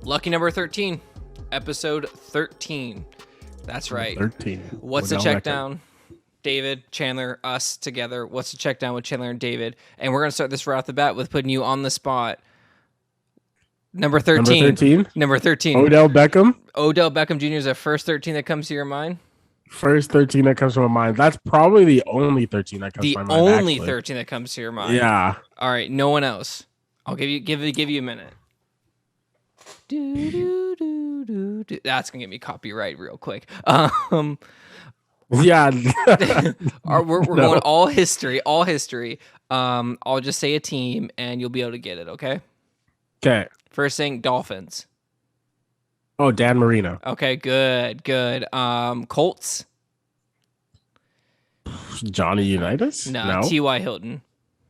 Lucky number 13. Episode 13. That's right. 13. What's the check down? David, Chandler, us together. What's the check down with Chandler and David? And we're going to start this right off the bat with putting you on the spot. Number 13. Number 13. Odell Beckham. Odell Beckham Jr. is the first 13 that comes to your mind? First 13 that comes to my mind. That's probably the only 13 that comes to my mind. The only 13 that comes to your mind. Yeah. All right, no one else. I'll give you a minute. That's gonna get me copyright real quick. Yeah. we're going all history. I'll just say a team and you'll be able to get it, okay? Okay. First thing, Dolphins. Oh, Dan Marino. Okay, good. Colts. Johnny Unitas? No. T.Y. Hilton.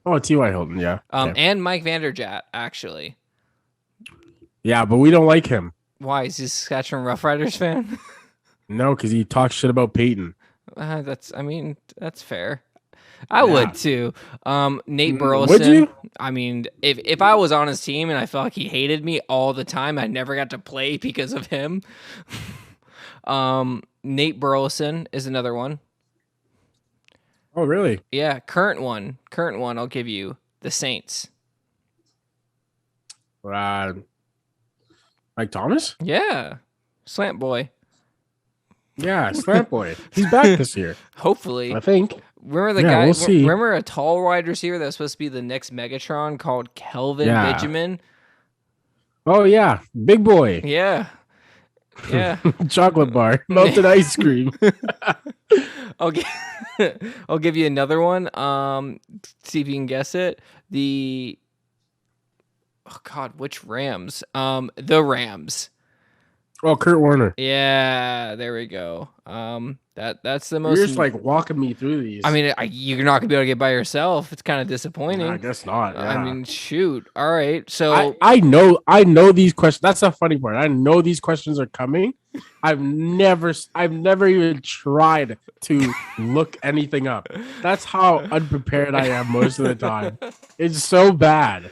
Oh, T.Y. Hilton, yeah. Okay. And Mike Vanderjagt, actually. Yeah, but we don't like him. Why? Is he a Saskatchewan Roughriders fan? No, because he talks shit about Peyton. That's fair. I would too. Nate Burleson. Would you? I mean, if I was on his team and I felt like he hated me all the time, I never got to play because of him. Nate Burleson is another one. Oh, really? Yeah, current one. I'll give you the Saints. Mike Thomas? Yeah, Slant Boy. Yeah, Slant Boy. He's back this year. Hopefully, I think. Remember the guy? We'll see. Remember a tall wide receiver that was supposed to be the next Megatron called Kelvin Benjamin? Oh yeah, big boy. Yeah. Chocolate bar, melted ice cream. I'll give you another one. See if you can guess it. Which Rams? The Rams. Oh, Kurt Warner. Yeah, there we go. That's the most. You're just like walking me through these. I mean, you're not gonna be able to get by yourself. It's kind of disappointing. I guess not. Yeah. I mean, shoot. All right, so I know these questions. That's the funny part. I know these questions are coming. I've never even tried to look anything up. That's how unprepared I am most of the time. It's so bad.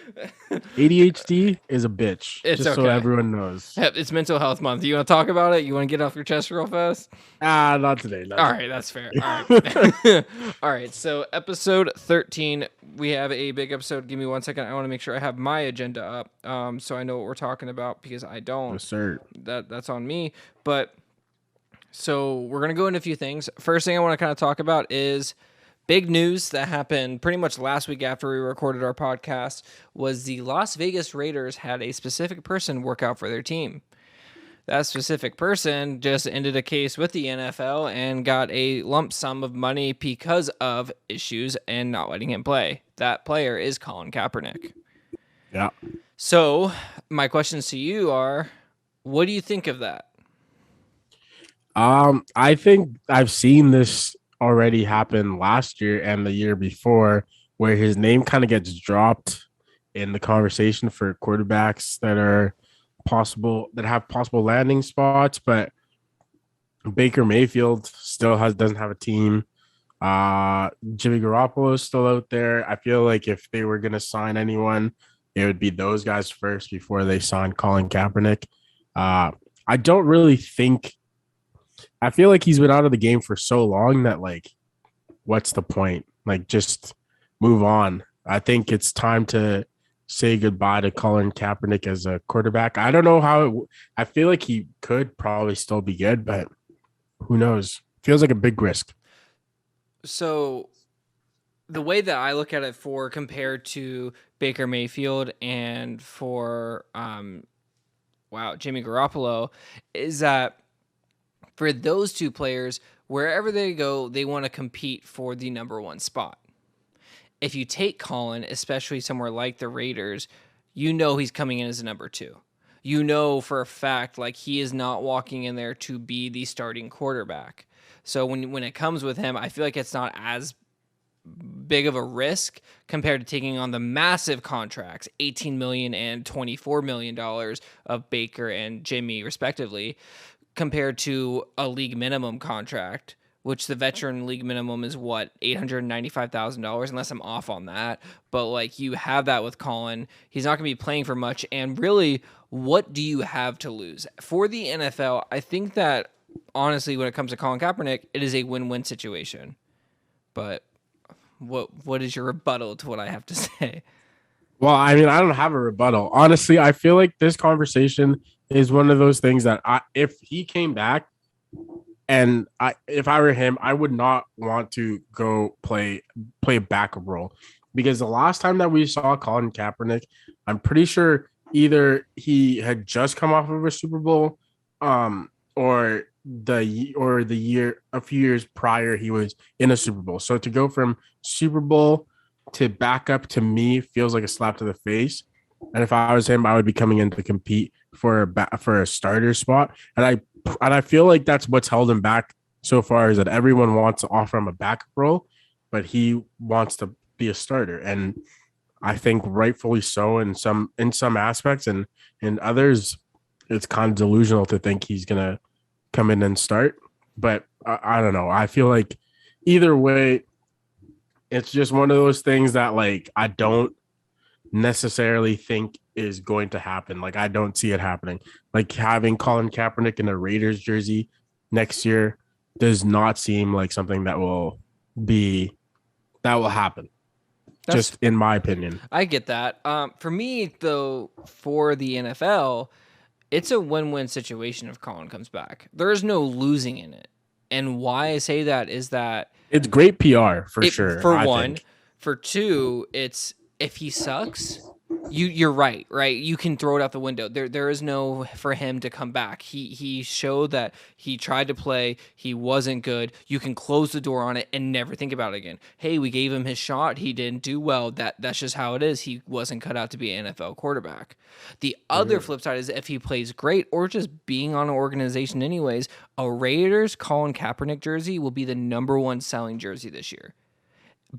ADHD is a bitch. It's just okay. So everyone knows. It's Mental Health Month. You want to talk about it? You want to get off your chest real fast? Not today. All right, that's fair. All right. All right, so episode 13, we have a big episode. Give me 1 second. I want to make sure I have my agenda up so I know what we're talking about because I don't. Yes, sir. That's on me. But so we're going to go into a few things. First thing I want to kind of talk about is big news that happened pretty much last week after we recorded our podcast was the Las Vegas Raiders had a specific person work out for their team. That specific person just ended a case with the NFL and got a lump sum of money because of issues and not letting him play. That player is Colin Kaepernick. Yeah. So my questions to you are, what do you think of that? I think I've seen this already happen last year and the year before, where his name kind of gets dropped in the conversation for quarterbacks that have possible landing spots, but Baker Mayfield still doesn't have a team. Jimmy Garoppolo is still out there. I feel like if they were going to sign anyone, it would be those guys first before they sign Colin Kaepernick. I don't really think. I feel like he's been out of the game for so long that, like, what's the point? Like, just move on. I think it's time to say goodbye to Colin Kaepernick as a quarterback. I don't know how I feel like he could probably still be good, but who knows? Feels like a big risk. So the way that I look at it for compared to Baker Mayfield and for Jimmy Garoppolo is that for those two players, wherever they go, they want to compete for the number one spot. If you take Colin, especially somewhere like the Raiders, you know he's coming in as a number two. You know for a fact, like, he is not walking in there to be the starting quarterback. So when it comes with him, I feel like it's not as big of a risk compared to taking on the massive contracts, $18 million and $24 million of Baker and Jimmy, respectively, compared to a league minimum contract which the veteran league minimum is what, $895,000, unless I'm off on that. But like you have that with Colin, he's not going to be playing for much. And really, what do you have to lose for the NFL? I think that honestly, when it comes to Colin Kaepernick, it is a win-win situation. But what is your rebuttal to what I have to say? Well, I mean, I don't have a rebuttal. Honestly, I feel like this conversation is one of those things that if he came back and if I were him, I would not want to go play a backup role because the last time that we saw Colin Kaepernick, I'm pretty sure either he had just come off of a Super Bowl, or the year a few years prior he was in a Super Bowl. So to go from Super Bowl to back up to me feels like a slap to the face. And if I was him, I would be coming in to compete for a starter spot. And I feel like that's what's held him back so far is that everyone wants to offer him a backup role, but he wants to be a starter. And I think rightfully so in some aspects, and in others, it's kind of delusional to think he's gonna come in and start. But I don't know. I feel like either way, it's just one of those things that like I don't necessarily think is going to happen. Like I don't see it happening. Like having Colin Kaepernick in a Raiders jersey next year does not seem like something that will happen. That's Just in my opinion. I get that. For me though, for the NFL, it's a win-win situation if Colin comes back. There is no losing in it. And why I say that is that It's great PR for sure. for I one, think. for two, it's if he sucks, you're right, right? You can throw it out the window. There is no for him to come back. He showed that he tried to play, he wasn't good. You can close the door on it and never think about it again. Hey, we gave him his shot, he didn't do well. That's just how it is. He wasn't cut out to be an NFL quarterback. The other flip side is if he plays great or just being on an organization anyways, a Raiders Colin Kaepernick jersey will be the number one selling jersey this year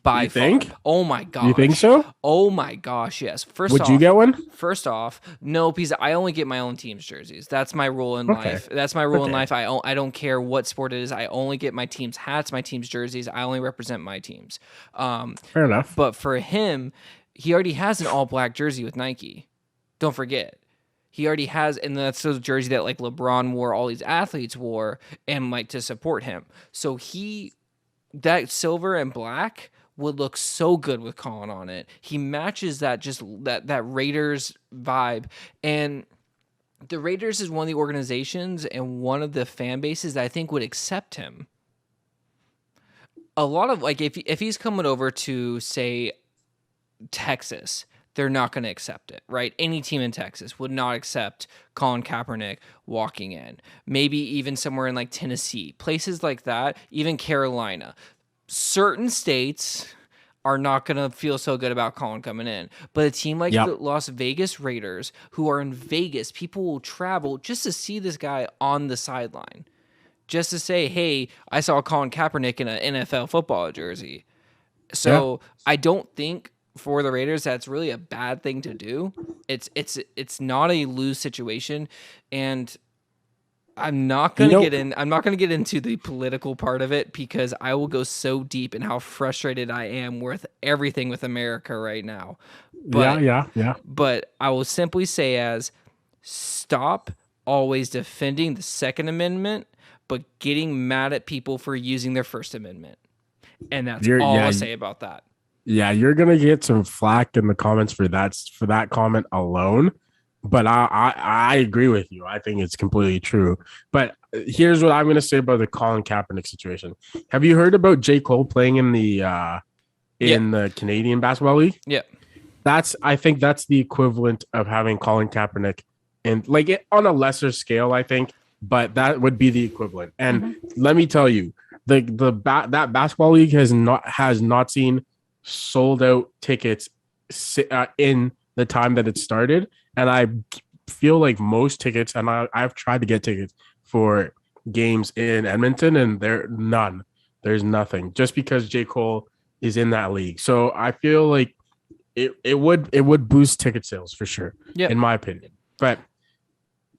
by You far. think? Oh my You think gosh. so? Oh my gosh, yes. Would you get one? First off, no, because I only get my own team's jerseys. That's my rule in Okay. life. That's my rule in Okay. life. I don't care what sport it is. I only get my team's hats, my team's jerseys. I only represent my teams. Fair enough. But for him, he already has an all black jersey with Nike. Don't forget. He already has, and that's the jersey that like LeBron wore, all these athletes wore, and like to support him. So that silver and black would look so good with Colin on it. He matches that Raiders vibe. And the Raiders is one of the organizations and one of the fan bases that I think would accept him. A lot of like if he's coming over to say Texas, they're not going to accept it, right? Any team in Texas would not accept Colin Kaepernick walking in. Maybe even somewhere in like Tennessee, places like that, even Carolina. Certain states are not going to feel so good about Colin coming in. But a team like Yep. the Las Vegas Raiders, who are in Vegas, people will travel just to see this guy on the sideline. Just to say, hey, I saw Colin Kaepernick in an NFL football jersey. So I don't think for the Raiders that's really a bad thing to do. It's not a lose situation, and I'm not gonna get in. I'm not gonna get into the political part of it because I will go so deep in how frustrated I am with everything with America right now. But Yeah. but I will simply say as stop always defending the Second Amendment, but getting mad at people for using their First Amendment. And that's all I'll say about that. Yeah, you're gonna get some flack in the comments for that comment alone. But I agree with you. I think it's completely true. But here's what I'm gonna say about the Colin Kaepernick situation. Have you heard about J. Cole playing in the Canadian Basketball League? Yeah. I think that's the equivalent of having Colin Kaepernick and like it on a lesser scale, I think, but that would be the equivalent. And let me tell you, that basketball league has not seen sold out tickets in the time that it started, and I feel like most tickets, and I've tried to get tickets for games in Edmonton, and there's nothing, just because J. Cole is in that league. So I feel like it would boost ticket sales for sure, in my opinion. But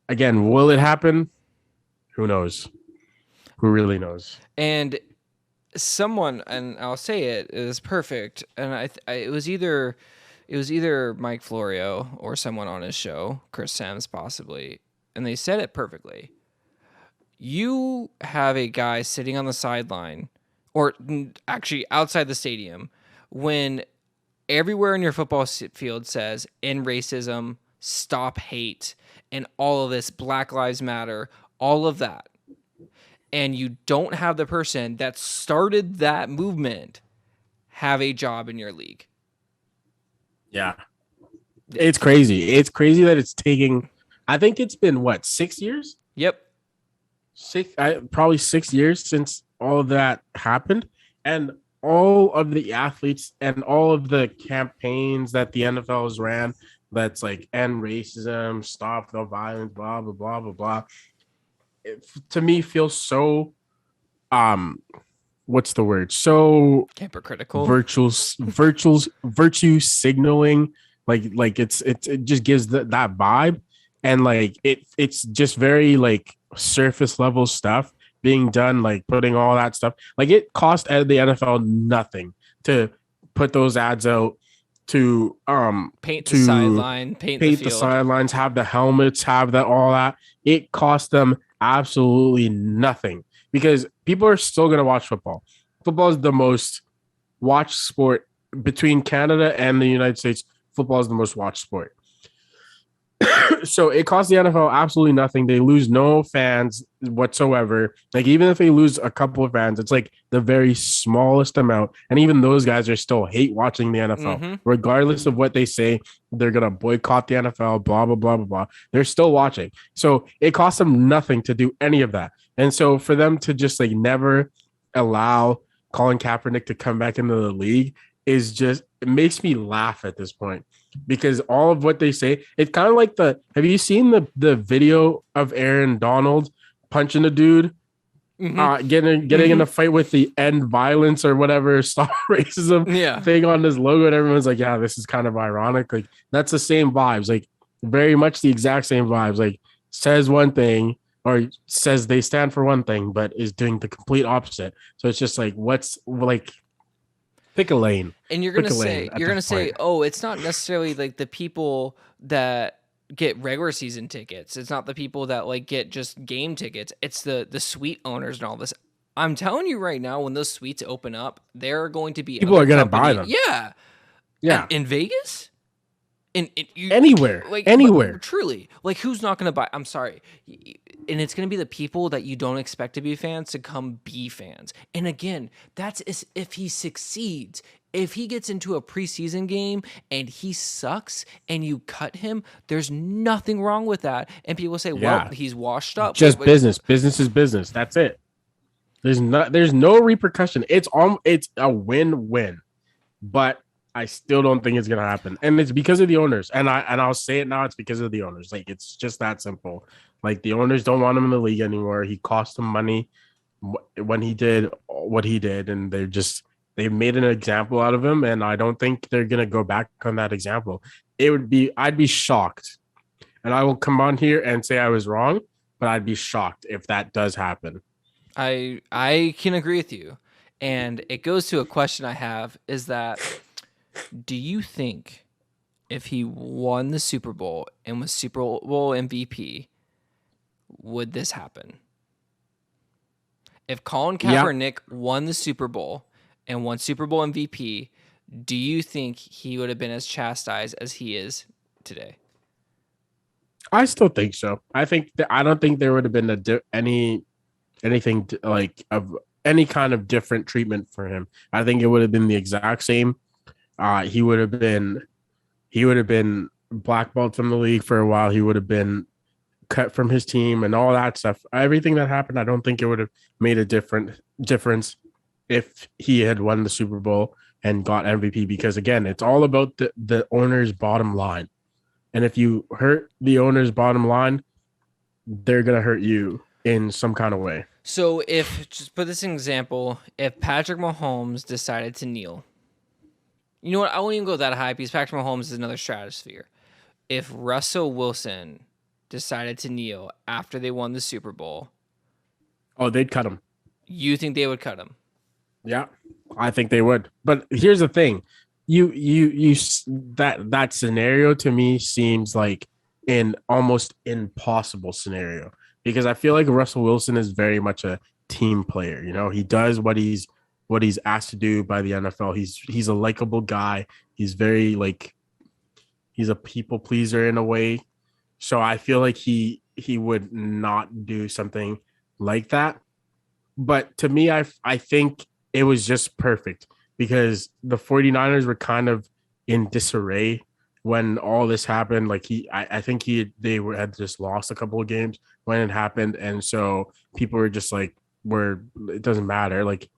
again, will it happen? Who knows? Who really knows? And someone, and I'll say it is perfect, and it was either Mike Florio or someone on his show, Chris Sams possibly, and they said it perfectly. You have a guy sitting on the sideline, or actually outside the stadium, when everywhere in your football field says end racism, stop hate, and all of this, Black Lives Matter, all of that. And you don't have the person that started that movement have a job in your league. Yeah. It's crazy. It's crazy that it's taking, I think it's been what, 6 years? Yep. Probably 6 years since all of that happened. And all of the athletes and all of the campaigns that the NFL has ran, that's like end racism, stop the violence, blah, blah, blah, blah, blah. It, to me, feels so, um, what's the word? So Hypocritical. virtue signaling, like it just gives that vibe, and like it's just very like surface level stuff being done, like putting all that stuff, like it cost the NFL nothing to put those ads out, to Paint the to sideline, paint the paint the field. sidelines, have the helmets, have that, all that. It cost them absolutely nothing because people are still going to watch football. Football is the most watched sport between Canada and the United States. Football is the most watched sport. So it costs the NFL absolutely nothing. They lose no fans whatsoever. Like even if they lose a couple of fans, it's like the very smallest amount. And even those guys are still hate watching the NFL, regardless of what they say. They're gonna boycott the NFL. Blah blah blah blah blah. They're still watching. So it costs them nothing to do any of that. And so for them to just like never allow Colin Kaepernick to come back into the league is just, it makes me laugh at this point, because all of what they say, it's kind of like have you seen the video of Aaron Donald punching a dude, getting in a fight with the end violence or whatever, stop racism thing on his logo, and everyone's like, yeah, this is kind of ironic. Like that's the same vibes, like very much the exact same vibes. Like says one thing or says they stand for one thing, but is doing the complete opposite. So it's just like, what's like, pick a lane. And you're gonna say, oh, it's not necessarily like the people that get regular season tickets. It's not the people that like get just game tickets. It's the suite owners and all this. I'm telling you right now, when those suites open up, there are going to be people are gonna buy them. Yeah, yeah. In Vegas, anywhere, like anywhere. Truly, like who's not going to buy? I'm sorry, and it's going to be the people that you don't expect to be fans to come be fans. And again, that's if he succeeds. If he gets into a preseason game and he sucks and you cut him, there's nothing wrong with that. And people say, well, he's washed up. Just business. Business is business. That's it. There's no repercussion. It's a win-win. But I still don't think it's gonna happen. And it's because of the owners. And I'll say it now, it's because of the owners. Like it's just that simple. Like the owners don't want him in the league anymore. He cost them money when he did what he did, and they've made an example out of him, and I don't think they're gonna go back on that example. I'd be shocked, and I will come on here and say I was wrong, but I'd be shocked if that does happen. I can agree with you, and it goes to a question I have: is that do you think if he won the Super Bowl and was Super Bowl MVP, would this happen? If Colin Kaepernick won the Super Bowl and won Super Bowl MVP, do you think he would have been as chastised as he is today? I still think so. I don't think there would have been anything like of any kind of different treatment for him. I think it would have been the exact same. He would have been blackballed from the league for a while. He would have been cut from his team and all that stuff. Everything that happened, I don't think it would have made a difference if he had won the Super Bowl and got MVP, because again, it's all about the owner's bottom line. And if you hurt the owner's bottom line, they're going to hurt you in some kind of way. So if, just put this in example, if Patrick Mahomes decided to kneel, you know what? I won't even go that high because Patrick Mahomes is another stratosphere. If Russell Wilson decided to kneel after they won the Super Bowl, oh, they'd cut him. You think they would cut him? Yeah, I think they would. But here's the thing: that scenario to me seems like an almost impossible scenario because I feel like Russell Wilson is very much a team player. You know, he does what he's asked to do by the NFL. He's a likable guy. He's very like he's a people pleaser in a way. So I feel like he would not do something like that. But to me, I think it was just perfect because the 49ers were kind of in disarray when all this happened. Like I think had just lost a couple of games when it happened, and so people were just like, "We're it doesn't matter, like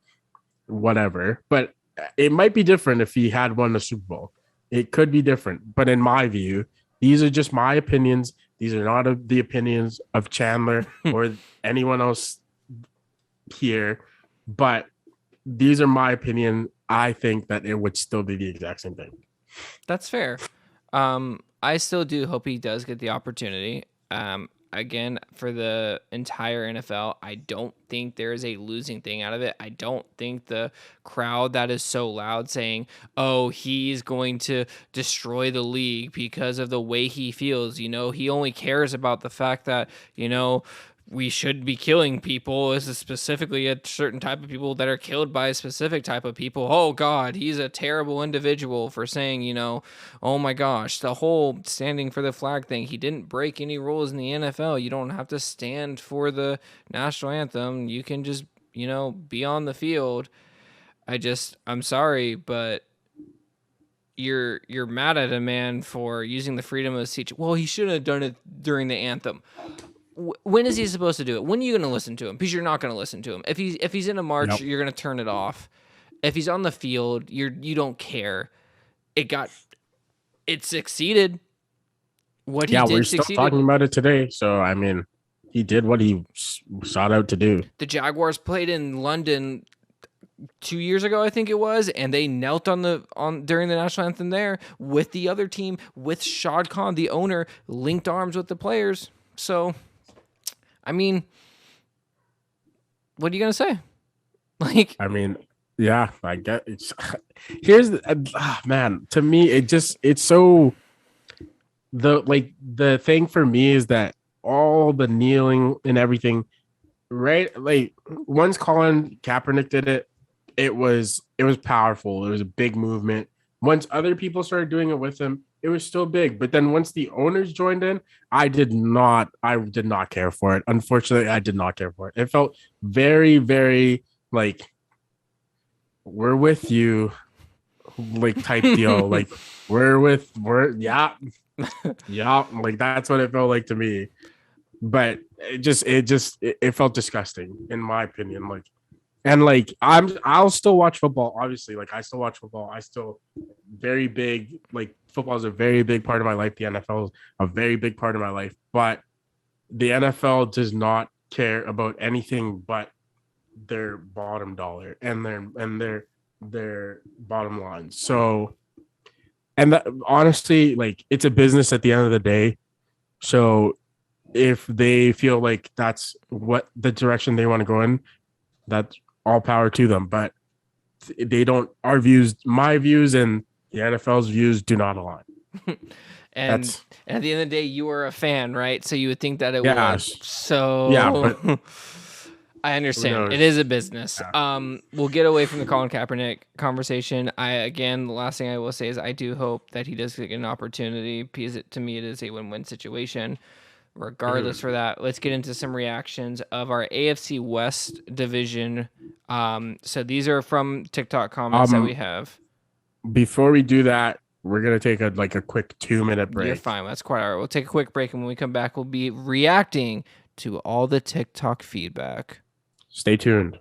whatever." But it might be different if he had won the Super Bowl. It could be different, but in my view, these are just my opinions. These are not the opinions of Chandler or anyone else here, but these are my opinion. I think that it would still be the exact same thing. That's fair. I still do hope he does get the opportunity. Again, for the entire NFL, I don't think there is a losing thing out of it. I don't think the crowd that is so loud saying, "Oh, he's going to destroy the league because of the way he feels." He only cares about the fact that we should be killing people. This is specifically a certain type of people that are killed by a specific type of people. Oh God, he's a terrible individual for saying, oh my gosh, the whole standing for the flag thing. He didn't break any rules in the NFL. You don't have to stand for the national anthem. You can just, be on the field. I'm sorry, but you're mad at a man for using the freedom of speech. Well, he shouldn't have done it during the anthem. When is he supposed to do it? When are you going to listen to him? Because you're not going to listen to him. If he's in a march, Yep. you're going to turn it off. If he's on the field, you don't care. It succeeded. What he Yeah, we're did still talking succeeded. about it today. So I mean, he did what he sought out to do. The Jaguars played in London 2 years ago, I think it was, and they knelt on during the national anthem there with the other team, with Shad Khan, the owner, linked arms with the players. So, I mean, what are you gonna say? Like, I mean, yeah, I get it's here's man, to me it's so the thing for me is that all the kneeling and everything, right? Like once Colin Kaepernick did it, it was powerful. It was a big movement. Once other people started doing it with him, it was still big. But then once the owners joined in, I did not care for it. Unfortunately, I did not care for it. It felt very, very like we're with you, like type deal. Like yeah, yeah, like that's what it felt like to me. But it felt disgusting in my opinion. Like and like I'll still watch football, obviously. Like I still watch football. I still very big, like football is a very big part of my life. The NFL is a very big part of my life. But the NFL does not care about anything but their bottom dollar and their bottom line. So and that, honestly, like it's a business at the end of the day. So if they feel like that's what the direction they want to go in, that's all power to them. But they don't. Our views, my views, and the NFL's views do not align. and That's and at the end of the day, you are a fan, right? So you would think that it yeah, would. yeah. But So I who understand. It is knows? a business. Yeah. We'll get away from the Colin Kaepernick conversation. The last thing I will say is I do hope that he does get an opportunity because to me it is a win-win situation. Regardless Mhm. for that, let's get into some reactions of our AFC West division. So these are from TikTok comments that we Um, have. before we do that, we're gonna take a quick 2 minute You're break. fine. That's quite all right. We'll take a quick break, and when we come back, we'll be reacting to all the TikTok feedback. Stay tuned.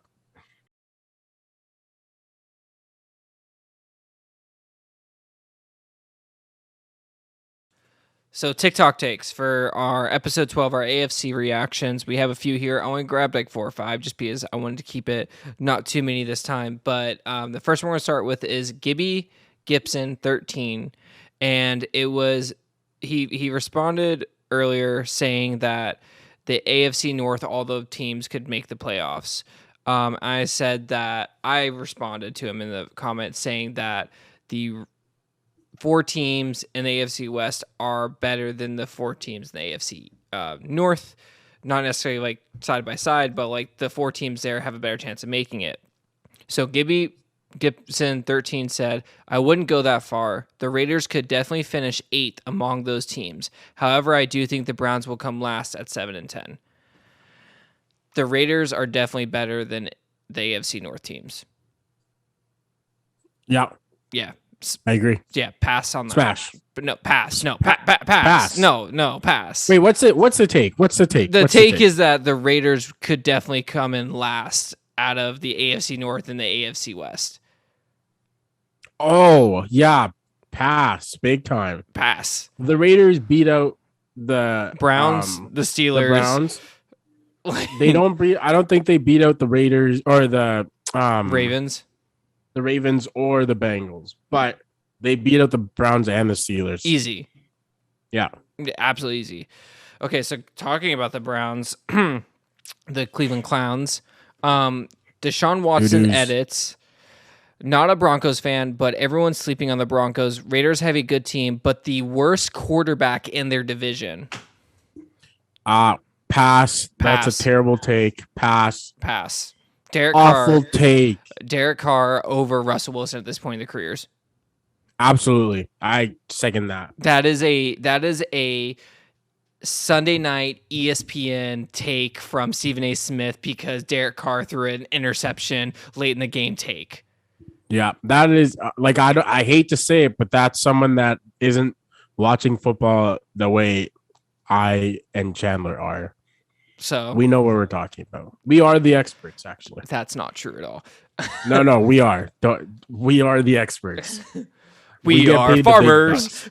So TikTok takes for our episode 12, our AFC reactions. We have a few here. I only grabbed like 4 or 5 just because I wanted to keep it not too many this time. But the first one we're going to start with is Gibby Gibson 13. And it was, he responded earlier saying that the AFC North, all the teams could make the playoffs. I said that I responded to him in the comments saying that the 4 teams in the AFC West are better than the 4 teams in the AFC North. Not necessarily like side by side, but like the 4 teams there have a better chance of making it. So Gibson 13 said, I wouldn't go that far. The Raiders could definitely finish 8th among those teams. However, I do think the Browns will come last at 7-10. The Raiders are definitely better than the AFC North teams. Yeah. Yeah. I agree. Yeah, pass on that. Smash. But no, pass. No, pass. No, pass. Wait, what's the take? The take is that the Raiders could definitely come in last out of the AFC North and the AFC West. Oh, yeah. Pass. Big time. Pass. The Raiders beat out the Browns, the Steelers. The Browns. They don't beat. I don't think they beat out the Raiders or the Ravens. The Ravens or the Bengals, but they beat out the Browns and the Steelers. Easy. Yeah. Absolutely easy. Okay, so talking about the Browns, the Cleveland Clowns, Deshaun Watson edits. Not a Broncos fan, but everyone's sleeping on the Broncos. Raiders have a good team, but the worst quarterback in their division. Pass. That's a terrible take. Pass. Awful take. Derek Carr over Russell Wilson at this point in their careers. Absolutely. I second that. That is a Sunday night ESPN take from Stephen A. Smith because Derek Carr threw an interception late in the game take. Yeah, that is like I hate to say it, but that's someone that isn't watching football the way I and Chandler are. So we know what we're talking about. We are the experts, actually. That's not true at all. No, we are. We are the experts. We are farmers.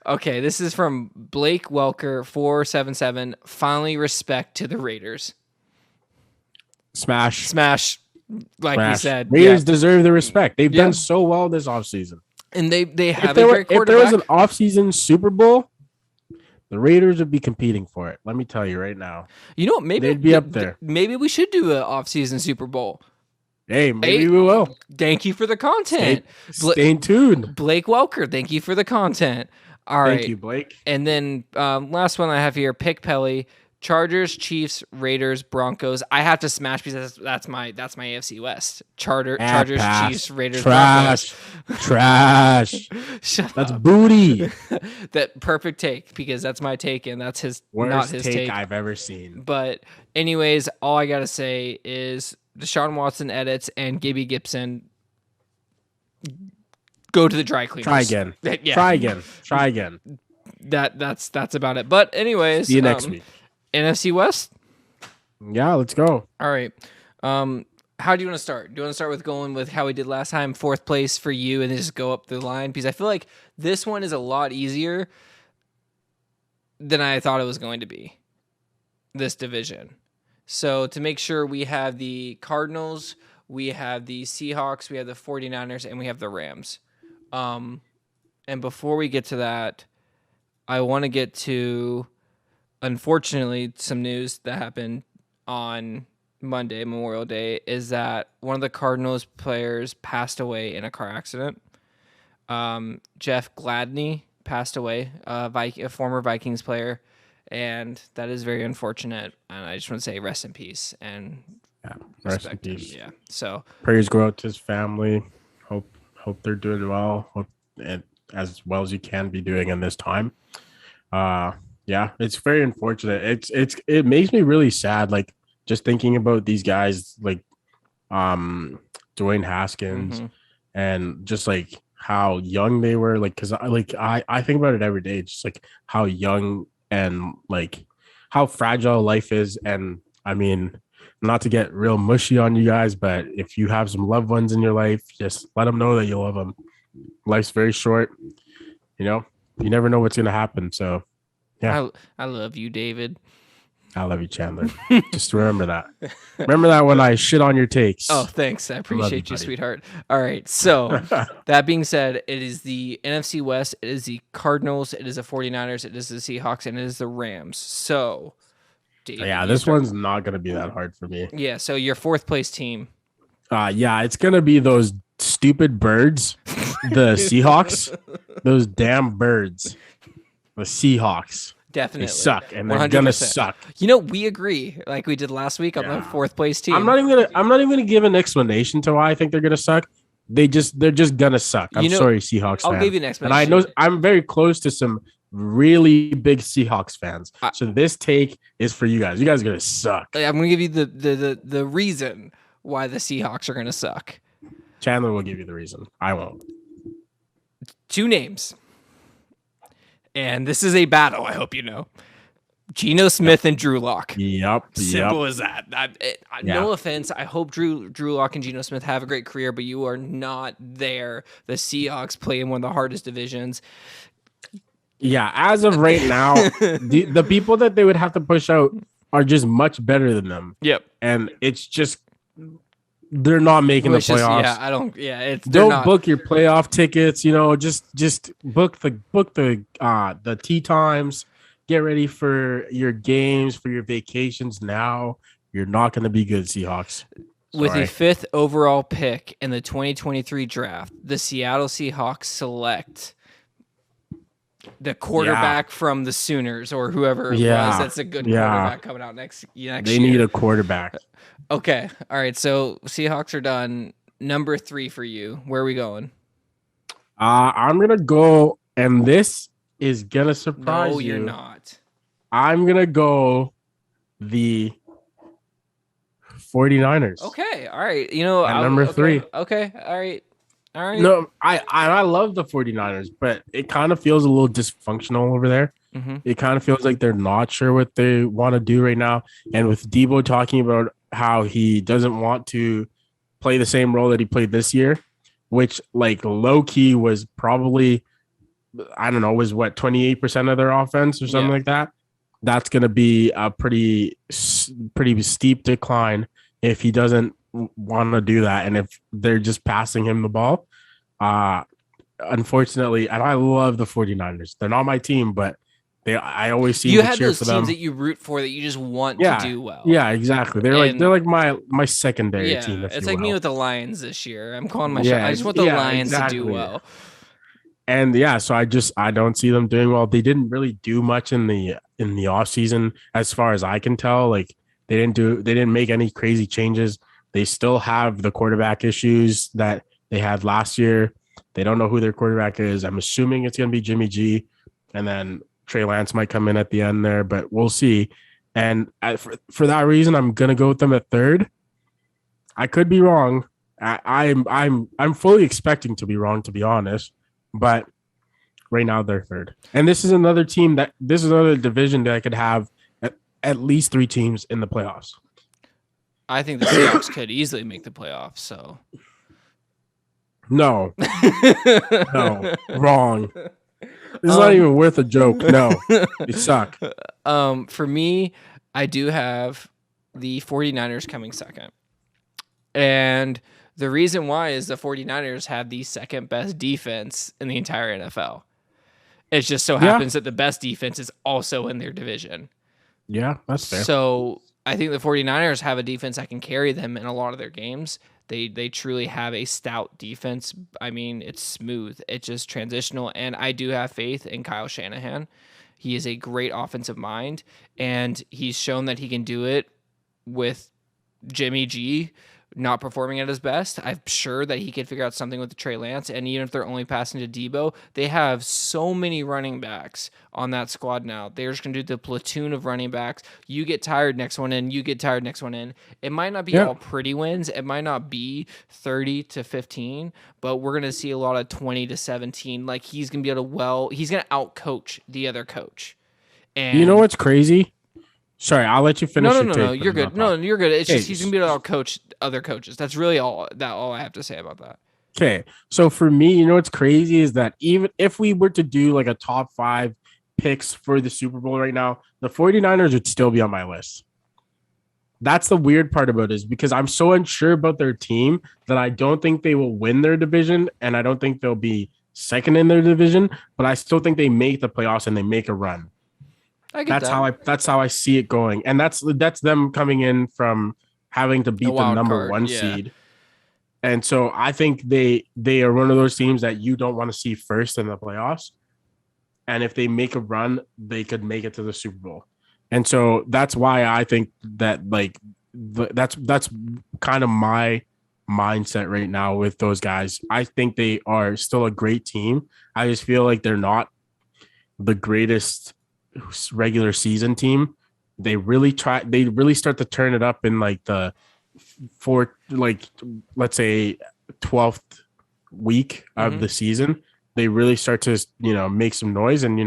Okay, this is from Blake Welker 477. Finally, respect to the Raiders. Smash. Like we said, Raiders deserve the respect. They've done so well this offseason. And they have a great quarterback. If there was an offseason Super Bowl, the Raiders would be competing for it. Let me tell you right now. You know, maybe they'd be up there. Maybe we should do an offseason Super Bowl. Hey, maybe we will. Thank you for the content. Stay tuned. Blake Welker, thank you for the content. All right. Thank you, Blake. And then last one I have here, Pick Pelly. Chargers, Chiefs, Raiders, Broncos. I have to smash because that's my AFC West. Chargers, Chiefs, Raiders, Broncos. Trash. That's up. Booty. That perfect take because that's my take and that's his worst not his take I've ever seen. But anyways, all I gotta say is Deshaun Watson edits and Gibby Gibson go to the dry cleaners. Try again. Try again. That's about it. But anyways, see you next week. NFC West? Yeah, let's go. All right. How do you want to start? Do you want to start with going with how we did last time, 4th place for you, and then just go up the line? Because I feel like this one is a lot easier than I thought it was going to be, this division. So to make sure we have the Cardinals, we have the Seahawks, we have the 49ers, and we have the Rams. And before we get to that, I want to get to... Unfortunately, some news that happened on Monday, Memorial Day, is that one of the Cardinals players passed away in a car accident. Jeff Gladney passed away, a former Vikings player, and that is very unfortunate. And I just want to say rest in peace and rest in peace. Yeah. So prayers go out to his family. Hope they're doing well, and as well as you can be doing in this time. Yeah, it's very unfortunate. It makes me really sad, like just thinking about these guys, like Dwayne Haskins, and just like how young they were. Like, because I think about it every day, just like how young and like how fragile life is. And I mean, not to get real mushy on you guys, but if you have some loved ones in your life, just let them know that you love them. Life's very short. You never know what's gonna happen. So. Yeah. I love you, David. I love you, Chandler. Just remember that. Remember that when I shit on your takes. Oh, thanks. I appreciate you, sweetheart. All right. So that being said, it is the NFC West. It is the Cardinals. It is the 49ers. It is the Seahawks. And it is the Rams. So David, Yeah, you this start. one's not gonna be that hard for me. Yeah, so your fourth place team. Yeah, it's gonna be those stupid birds, the Seahawks. Those damn birds, the Seahawks. They Definitely. suck, and they're gonna 100%. suck. We agree, like we did last week on the Yeah, fourth place I'm team. not even gonna. I'm not even gonna give an explanation to why I think they're gonna suck. They're just gonna suck. I'm You know, sorry, Seahawks I'll give fans. you an And I know explanation. I'm very close to some really big Seahawks fans. I, So this take is for you guys. You guys are gonna suck. I'm gonna give you the reason why the Seahawks are gonna suck. Chandler will give you the reason. I won't. Two names, and this is a battle. I hope you know. Geno Smith and Drew Lock. Yep. Simple as that. Yeah. No offense. I hope Drew Lock and Geno Smith have a great career, but you are not there. The Seahawks play in one of the hardest divisions. Yeah. As of right now, the people that they would have to push out are just much better than them. Yep. And it's just they're not making the playoffs. Yeah, I don't. Yeah, it's Don't book your playoff tickets. You know, just book the tee times. Get ready for your games, for your vacations now. You're not going to be good, Seahawks. With Sorry. the 5th overall pick in the 2023 draft, the Seattle Seahawks select the quarterback from the Sooners or whoever it was. That's a good quarterback coming out next year. They need a quarterback. Okay. All right. So Seahawks are done. Number 3 for you. Where are we going? I'm going to go, and this is going to surprise you. No, you're not. I'm going to go the 49ers. Okay. All right. You know, At number 3. Okay. All right. All right. No, I love the 49ers, but it kind of feels a little dysfunctional over there. Mm-hmm. It kind of feels like they're not sure what they want to do right now. And with Debo talking about how he doesn't want to play the same role that he played this year, which like low key was probably, I don't know, was what 28% of their offense or something like that. That's going to be a pretty steep decline if he doesn't want to do that. And if they're just passing him the ball, unfortunately, and I love the 49ers. They're not my team, but I always see you had cheer those for teams them. that you root for that you just want to do well. Yeah, exactly. They're like my secondary team. It's like me with the Lions this year. I'm calling my shot. I just want the Lions to do well. And so I don't see them doing well. They didn't really do much in the offseason, as far as I can tell. Like they didn't make any crazy changes. They still have the quarterback issues that they had last year. They don't know who their quarterback is. I'm assuming it's going to be Jimmy G, and then Trey Lance might come in at the end there, but we'll see. And for that reason, I'm going to go with them at 3rd. I could be wrong. I'm fully expecting to be wrong, to be honest. But right now they're 3rd. And this is another division that I could have at least 3 teams in the playoffs. I think the Seahawks could easily make the playoffs. So no, wrong. This is not even worth a joke. No, they suck. For me, I do have the 49ers coming second. And the reason why is the 49ers have the second best defense in the entire NFL. It just so happens that the best defense is also in their division. Yeah, that's fair. So I think the 49ers have a defense that can carry them in a lot of their games. They truly have a stout defense. I mean, it's smooth. It's just transitional. And I do have faith in Kyle Shanahan. He is a great offensive mind, and he's shown that he can do it with Jimmy G not performing at his best. I'm sure that he could figure out something with the Trey Lance, and even if they're only passing to Debo, they have so many running backs on that squad now. They're just going to do the platoon of running backs. You get tired, next one in. You get tired, next one in. It might not be all pretty wins. It might not be 30-15, but we're going to see a lot of 20-17. Like he's going to be able to he's going to outcoach the other coach. And you know what's crazy? Sorry, I'll let you finish. No, you're good. No, you're good. It's just he's gonna be able to coach other coaches. That's really all I have to say about that. Okay, so for me, you know what's crazy is that even if we were to do like a top 5 picks for the Super Bowl right now, the 49ers would still be on my list. That's the weird part about it, is because I'm so unsure about their team that I don't think they will win their division, and I don't think they'll be second in their division, but I still think they make the playoffs and they make a run. I get that. That's how I see it going. And that's them coming in from having to A beat the wild number card. one Yeah. seed. And so I think they are one of those teams that you don't want to see first in the playoffs. And if they make a run, they could make it to the Super Bowl. And so that's why I think that like that's kind of my mindset right now with those guys. I think they are still a great team. I just feel like they're not the greatest regular season team. They really start to turn it up in like the fourth, like let's say 12th week of Mm-hmm. the season. They really start to, make some noise, and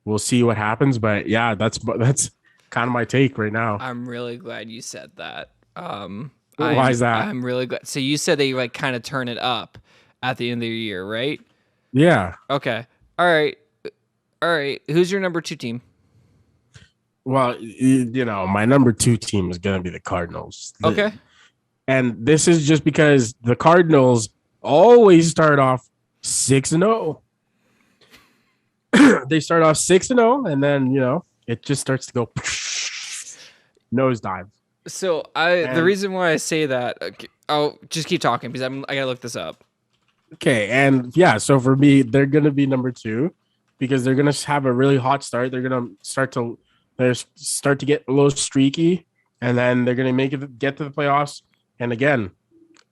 we'll see what happens. But yeah, that's kind of my take right now. I'm really glad you said that. Why is that? I'm really glad. So you said they like kind of turn it up at the end of the year, right? Yeah. Okay. All right. All right. Who's your number two team? Well, my number two team is going to be the Cardinals. Okay. And this is just because the Cardinals always start off 6-0. They start off 6-0, and then, it just starts to go nosedive. So the And reason why I say that, okay, I'll just keep talking because I gotta look this up. okay, and yeah, so for me, they're gonna be number two because they're gonna have a really hot start. They're gonna start to get a little streaky, and then they're gonna get to the playoffs. And again,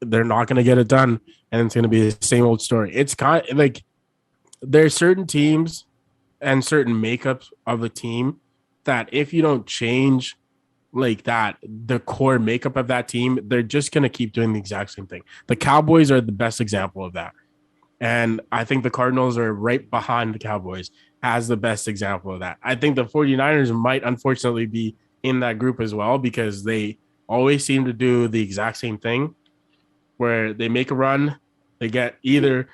they're not gonna get it done, and it's gonna be the same old story. It's kind of like there's certain teams and certain makeups of a team that if you don't change like that, the core makeup of that team, they're just going to keep doing the exact same thing. The Cowboys are the best example of that. And I think the Cardinals are right behind the Cowboys as the best example of that. I think the 49ers might unfortunately be in that group as well because they always seem to do the exact same thing where they make a run, they get either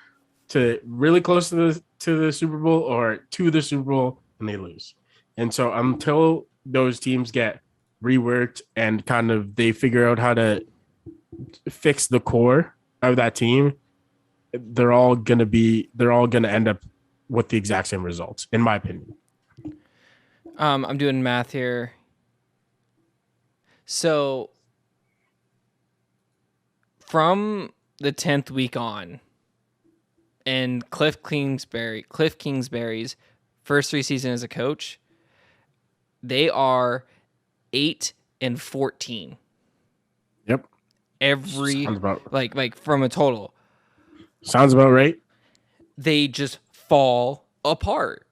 to really close to the Super Bowl or to the Super Bowl and they lose. And so until those teams get reworked and kind of they figure out how to fix the core of that team, they're all gonna end up with the exact same results, in my opinion. I'm doing math here. So from the 10th week on, and Cliff Kingsbury's first three seasons as a coach, they are 8-14. Yep. Every Sounds about like from a total. sounds about right. They just fall apart.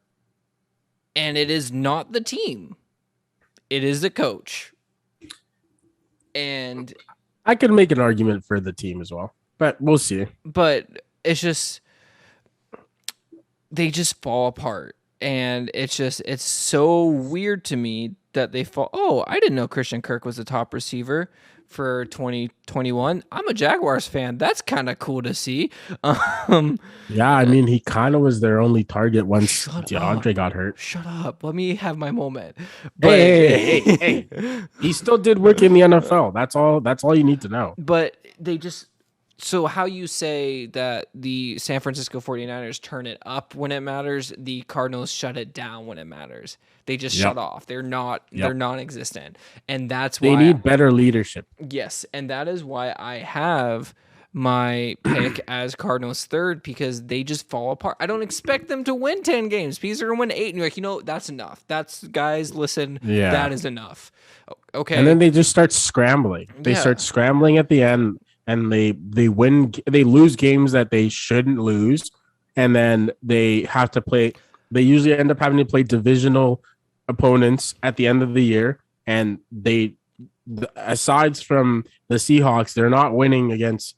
And it is not the team. It is the coach. And I could make an argument for the team as well, but we'll see. but it's just they just fall apart. And it's so weird to me that they fall. Oh, I didn't know Christian Kirk was the top receiver for 2021. I'm a Jaguars fan. That's kind of cool to see. Um, Yeah, I mean, he kind of was their only target once Shut DeAndre up. got hurt. Shut up. Let me have my moment. But Hey. He still did work in the NFL. That's all. That's all you need to know. but they just so how you say that the San Francisco 49ers turn it up when it matters, the Cardinals shut it down when it matters. They just shut Yep. off. They're Yep. non-existent. And that's They why need better leadership. yes, and that is why I have my pick as Cardinals third because they just fall apart. I don't expect them to win 10 games. Because they're going to win 8 and you're like, that's enough. That's guys, listen, Yeah. that is enough. Okay. And then they just start scrambling. They Yeah. start scrambling at the end, and they win. They lose games that they shouldn't lose, and then they have to play. They usually end up having to play divisional opponents at the end of the year, and aside from the Seahawks, they're not winning against.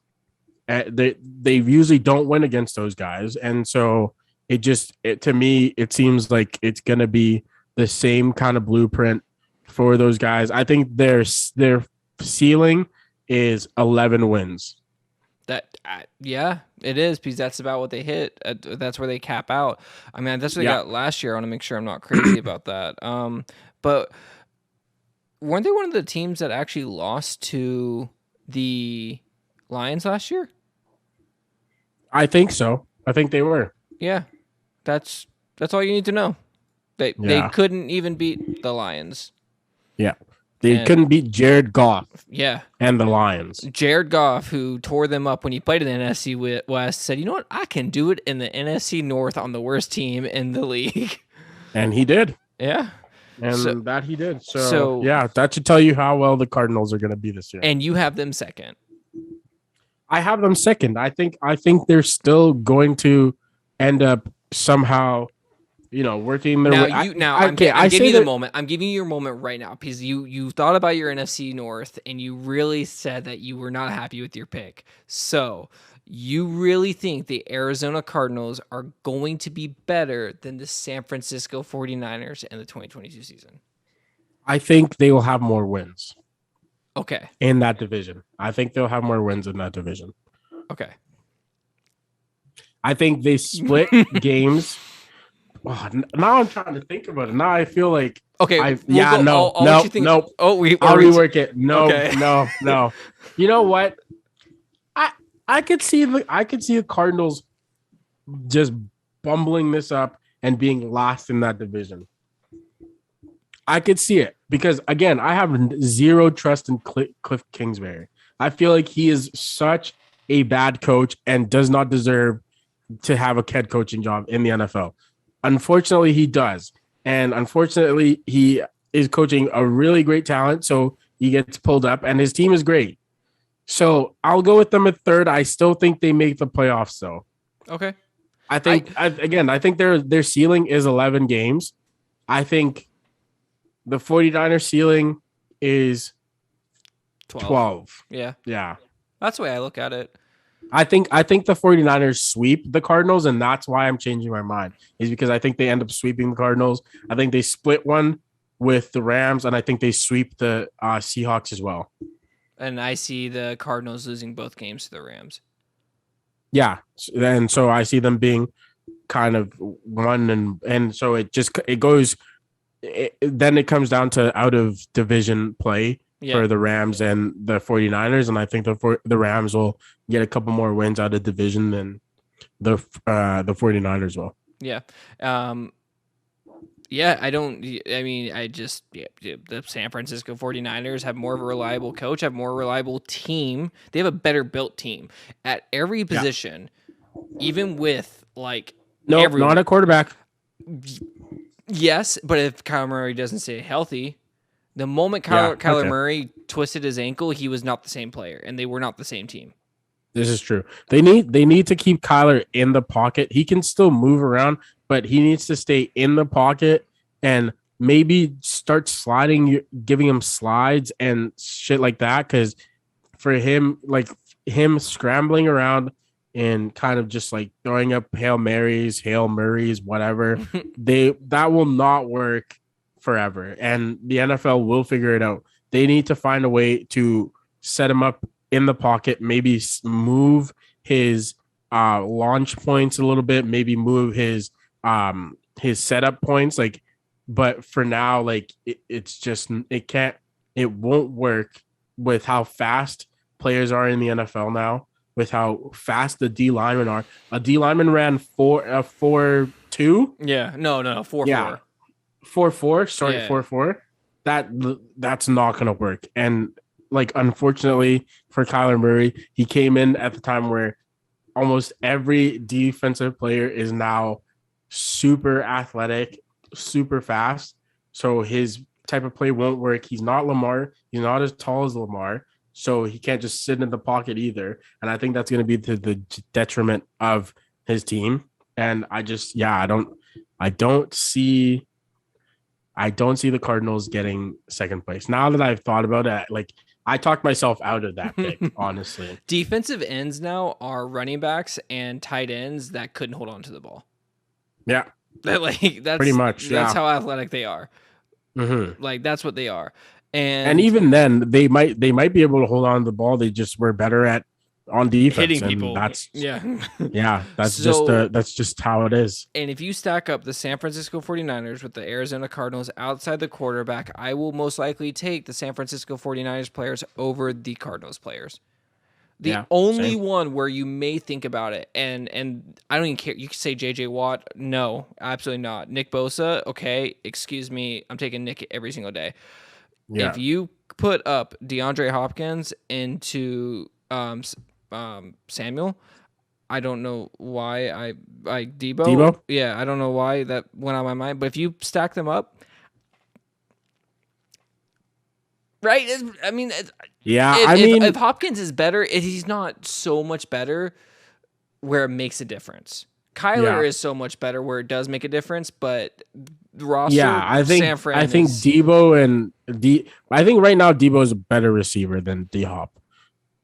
They usually don't win against those guys, and so to me it seems like it's gonna be the same kind of blueprint for those guys. I think their ceiling is 11 wins. That yeah, it is because that's about what they hit. That's where they cap out. I mean, that's what they Yeah. got last year. I want to make sure I'm not crazy about that. But weren't they one of the teams that actually lost to the Lions last year? I think so. I think they were. Yeah, that's all you need to know. They Yeah. couldn't even beat the Lions. Yeah. They And couldn't beat Jared Goff yeah, and the Lions. Jared Goff, who tore them up when he played in the NFC West, said, "You know what? I can do it in the NFC North on the worst team in the league." And he did. Yeah. So And that he did. So, so yeah, that should tell you how well the Cardinals are going to be this year. and you have them second. I have them second. I think they're still going to end up somehow, working their way. I'm giving you the moment. I'm giving you your moment right now because you thought about your NFC North and you really said that you were not happy with your pick. So you really think the Arizona Cardinals are going to be better than the San Francisco 49ers in the 2022 season? I think they will have more wins Okay. in that division. I think they'll have more wins in that division. Okay. I think they split games. Oh, now I'm trying to think about it. Now I feel like Okay. I'll let you think. Nope. Oh, I'll rework it. No, Okay. no. You know what? I could see the Cardinals just bumbling this up and being last in that division. I could see it because again, I have zero trust in Cliff Kingsbury. I feel like he is such a bad coach and does not deserve to have a head coaching job in the NFL. Unfortunately, he does. And unfortunately, he is coaching a really great talent. So he gets pulled up and his team is great. So I'll go with them at third. I still think they make the playoffs, though. Okay. I think their ceiling is 11 games. I think the 49ers ceiling is 12. Yeah. Yeah. That's the way I look at it. I think the 49ers sweep the Cardinals, and that's why I'm changing my mind, is because I think they end up sweeping the Cardinals. I think they split one with the Rams, and I think they sweep the Seahawks as well. And I see the Cardinals losing both games to the Rams. Yeah. And so I see them being kind of one, and so it goes then it comes down to out of division play for the Rams and the 49ers. And I think the Rams will get a couple more wins out of division than the 49ers will. Yeah. The San Francisco 49ers have more of a reliable coach, have more reliable team. They have a better built team at every position, even with not a quarterback. Yes, but if Kyler Murray doesn't stay healthy, the moment Kyler Murray twisted his ankle, he was not the same player, and they were not the same team. This is true. They need to keep Kyler in the pocket. He can still move around, but he needs to stay in the pocket and maybe start sliding, giving him slides and shit like that. Because for him, scrambling around and kind of just like throwing up Hail Marys, whatever, that will not work forever. And the NFL will figure it out. They need to find a way to set him up in the pocket, maybe move his launch points a little bit, maybe move his setup points. But for now, it won't work with how fast players are in the NFL now, with how fast the D linemen are. A D lineman ran 4.2. Yeah, no, 4.4. Yeah. 4.4. Sorry, 4.4. That's not gonna work. And unfortunately for Kyler Murray, he came in at the time where almost every defensive player is now super athletic, super fast. So his type of play won't work. He's not Lamar. He's not as tall as Lamar. So he can't just sit in the pocket either. And I think that's going to be to the detriment of his team. And I don't see the Cardinals getting second place. Now that I've thought about it, I talked myself out of that pick, honestly. Defensive ends now are running backs and tight ends that couldn't hold on to the ball. Yeah. That's pretty much. That's how athletic they are. Mm-hmm. That's what they are. And even then, they might be able to hold on to the ball. They just were better at on defense, hitting people. That's That's just how it is. And if you stack up the San Francisco 49ers with the Arizona Cardinals outside the quarterback, I will most likely take the San Francisco 49ers players over the Cardinals players. The Yeah, only same. one where you may think about it, and I don't even care. You can say J.J. Watt. No, absolutely not. Nick Bosa. Okay, excuse me. I'm taking Nick every single day. If Yeah. you put up DeAndre Hopkins into Samuel, I don't know why I Debo. Debo? Yeah, I don't know why that went on my mind. But if you stack them up, right? I mean, Yeah, if I if mean, Hopkins is better, he's not so much better where it makes a difference. yeah. Kyler is so much better where it does make a difference, but the Yeah, roster, I San think I Fran think is Debo and D I think right now Debo is a better receiver than D Hop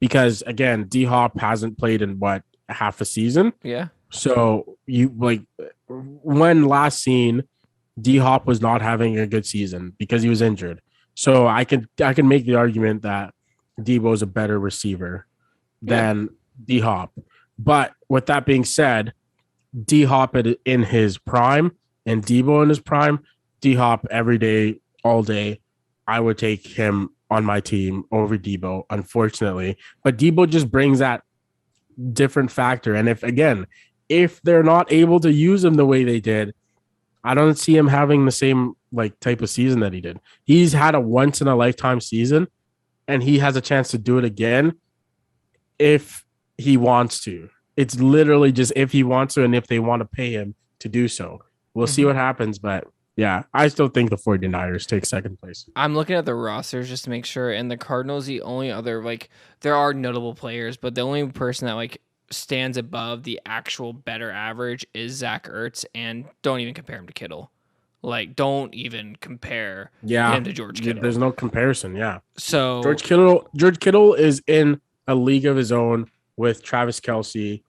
because again, D Hop hasn't played in what half a season. yeah. So you like when last seen D Hop was not having a good season because he was injured. So I can make the argument that Debo is a better receiver Yeah. than D Hop. But with that being said, D Hop in his prime and Debo in his prime, D Hop every day, all day, I would take him on my team over Debo, unfortunately. But Debo just brings that different factor. And if they're not able to use him the way they did, I don't see him having the same like type of season that he did. He's had a once in a lifetime season and he has a chance to do it again if he wants to. It's literally just if he wants to and if they want to pay him to do so. We'll see Mhm. what happens, but yeah, I still think the 49ers take second place. I'm looking at the rosters just to make sure, and the Cardinals, the only other like there are notable players, but the only person that like stands above the actual better average is Zach Ertz, and don't even compare him to Kittle. Like, don't even compare Yeah, him to George Kittle. there's no comparison. Yeah, So George Kittle is in a league of his own with Travis Kelsey,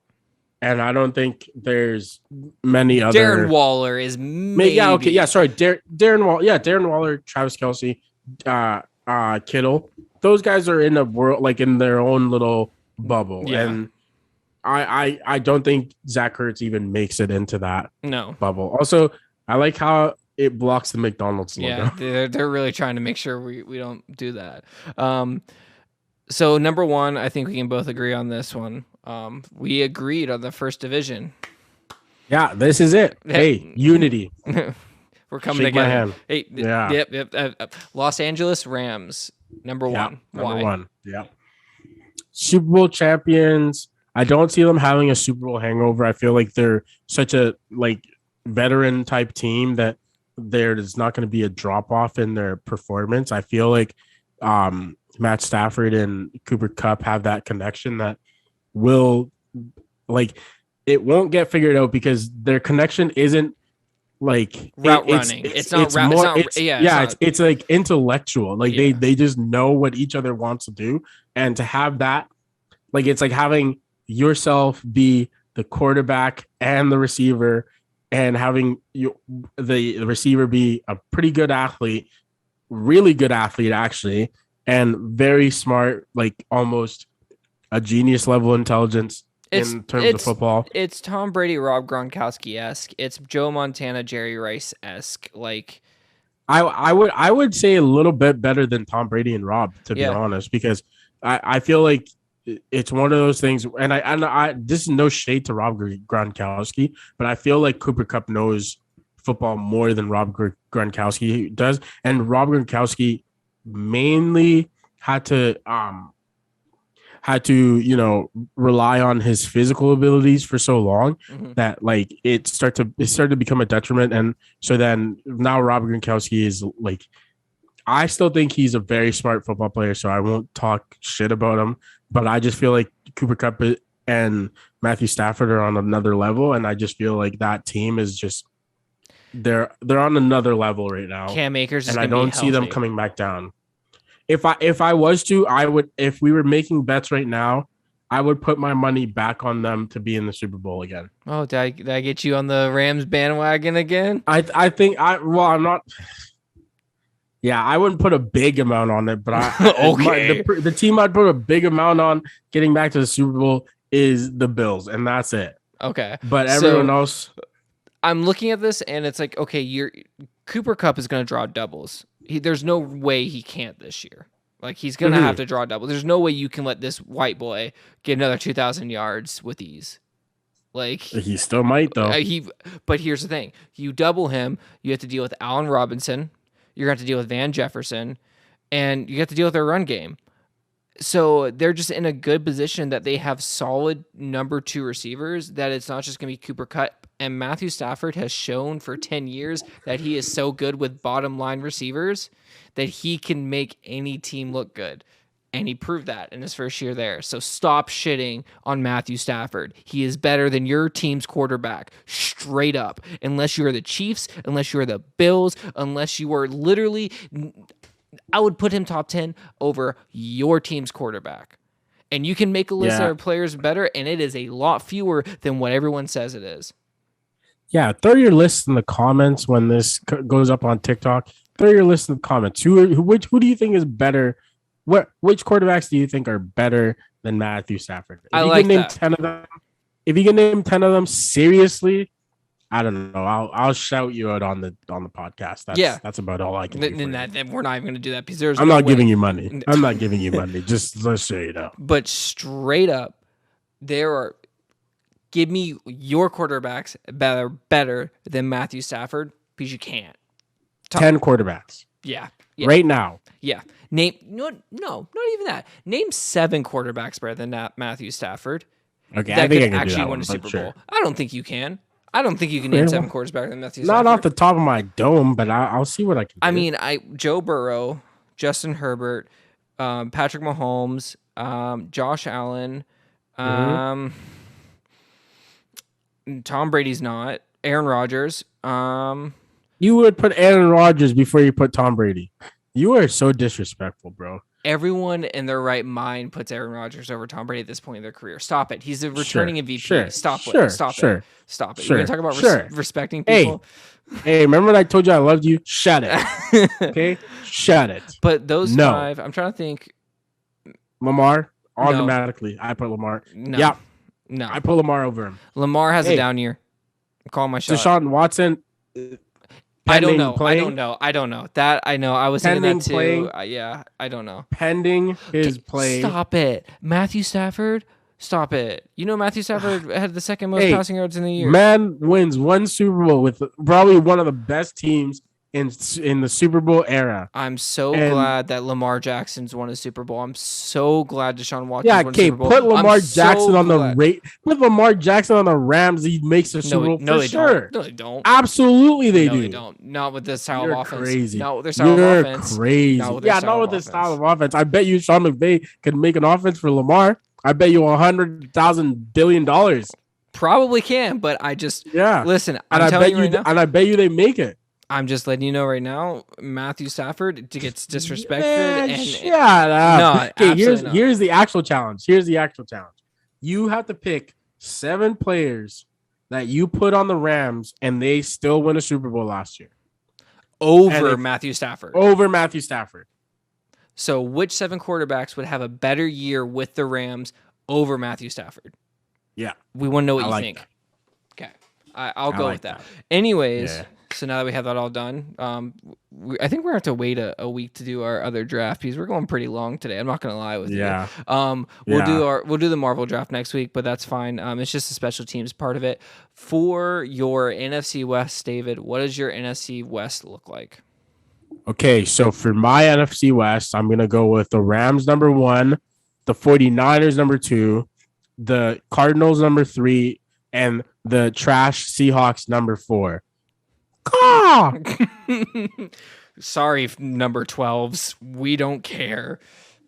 and I don't think there's many Darren other. Waller is Yeah, okay, yeah. maybe Sorry, Darren Waller. Yeah, Darren Waller, Travis Kelsey, Kittle. Those guys are in a world like in their own little bubble, yeah. and I don't think Zach Ertz even makes it into that No. bubble. Also, I like how it blocks the McDonald's Yeah, logo. they're really trying to make sure we don't do that. So number one, I think we can both agree on this one. We agreed on the first division. Yeah, this is it. Hey, unity. We're coming Shake my together. hand. Hey, Yeah, yep. Los Angeles Rams, number yeah. one. Number Why? one. Yeah. Super Bowl champions. I don't see them having a Super Bowl hangover. I feel like they're such a like veteran type team that there's not going to be a drop off in their performance. I feel like Matt Stafford and Cooper Kupp have that connection that will like it won't get figured out because their connection isn't like Route running. It's not route. more It's not. it's like intellectual. Like Yeah. they just know what each other wants to do, and to have that like it's like having yourself be the quarterback and the receiver, and having the receiver be a pretty good athlete, really good athlete actually, and very smart, like almost a genius level intelligence It's in terms of it's football. it's Tom Brady, Rob Gronkowski esque. It's Joe Montana, Jerry Rice esque. Like, I would say a little bit better than Tom Brady and Rob, to be yeah, honest, because I feel like it's one of those things, and I this is no shade to Rob Gronkowski, but I feel like Cooper Kupp knows football more than Rob Gronkowski does, and Rob Gronkowski mainly had to rely on his physical abilities for so long mhm. that like it started to become a detriment. And so then now Rob Gronkowski is like, I still think he's a very smart football player, so I won't talk shit about him. But I just feel like Cooper Kupp and Matthew Stafford are on another level, and I just feel like that team is just they're on another level right now, Cam Akers is and I gonna be don't see them healthy. coming back down. If I was to, I would. If we were making bets right now, I would put my money back on them to be in the Super Bowl again. Oh, did I get you on the Rams bandwagon again? I think I'm not. Yeah, I wouldn't put a big amount on it, but Okay. the team I'd put a big amount on getting back to the Super Bowl is the Bills, and that's it. Okay. But everyone So else, I'm looking at this and it's like, okay, Cooper Kupp is going to draw doubles. There's no way he can't this year. Like, he's going to have to draw double. There's no way you can let this white boy get another 2,000 yards with ease. Like, He still might, though. But here's the thing. You double him, you have to deal with Allen Robinson. You're going to have to deal with Van Jefferson. And you have to deal with their run game. So they're just in a good position that they have solid number 2 receivers, that it's not just going to be Cooper Kupp. And Matthew Stafford has shown for 10 years that he is so good with bottom line receivers that he can make any team look good. And he proved that in his first year there. So stop shitting on Matthew Stafford. He is better than your team's quarterback, straight up. Unless you're the Chiefs, unless you're the Bills, unless you are literally... I would put him top 10 over your team's quarterback. And you can make a list of players better, and it is a lot fewer than what everyone says it is. Yeah, throw your list in the comments when this goes up on TikTok. Throw your list in the comments. Who do you think is better? Which quarterbacks do you think are better than Matthew Stafford? If I you like can name that. 10 of them, if you can name 10 of them seriously, I don't know. I'll shout you out on the podcast. That's about all I can do. We're not even going to do that because there's I'm no not way. I'm not giving you money. Just let's say it out. But straight up, give me your quarterbacks better than Matthew Stafford, because you can't. 10 quarterbacks. Yeah. Right now. Yeah. No, not even that. Name 7 quarterbacks better than Matthew Stafford. Okay, that I think could I can actually do that win one, a Super sure. Bowl. I don't think you can. I don't think you can name 7 quarterbacks better than Matthew Stafford. Not off the top of my dome, but I'll see what I can do. I mean, Joe Burrow, Justin Herbert, Patrick Mahomes, Josh Allen, Tom Brady's not, Aaron Rodgers. You would put Aaron Rodgers before you put Tom Brady. You are so disrespectful, bro. Everyone in their right mind puts Aaron Rodgers over Tom Brady at this point in their career. Stop it. He's a returning MVP. Stop it. Stop it. Stop it. You're going to talk about respecting people? Hey, remember when I told you I loved you? Shut it. Okay? Shut it. But those 5, I'm trying to think. Lamar, automatically. I put Lamar. No. Yeah. No. I put Lamar over him. Lamar has a down year. I'm calling my shot. Deshaun Watson. I don't know. That I know. I was thinking that too. Yeah, I don't know. Pending his play. Stop it. Matthew Stafford. Stop it. You know Matthew Stafford had the second most passing yards in the year. Man wins 1 Super Bowl with probably one of the best teams in the Super Bowl era. I'm so glad that Lamar Jackson's won a Super Bowl. I'm so glad Deshaun Watson's won a Super Bowl. Put Lamar Jackson on Put Lamar Jackson on the Rams. He makes the Super Bowl for sure. No, they don't. Absolutely, they do. They don't. Not with this style of offense. Crazy. Not with their style of offense. You're crazy. Not with this style of offense. I bet you Sean McVay could make an offense for Lamar. I bet you $100,000 billion. Probably can, but I just listen. I'm telling you right now, and I bet you they make it. I'm just letting you know right now, Matthew Stafford gets disrespected. Shut up. No, here's the actual challenge. You have to pick 7 players that you put on the Rams and they still win a Super Bowl last year. Over Matthew Stafford. So which 7 quarterbacks would have a better year with the Rams over Matthew Stafford? Yeah. We want to know what you think. Okay. I'll go with that. Anyways, so now that we have that all done, I think we're going to have to wait a week to do our other draft because we're going pretty long today. I'm not going to lie with you. We'll do the Marvel draft next week, but that's fine. It's just a special teams part of it. For your NFC West, David, what does your NFC West look like? Okay, so for my NFC West, I'm going to go with the Rams number 1, the 49ers number 2, the Cardinals number 3, and the trash Seahawks number 4. Sorry, number 12s. We don't care.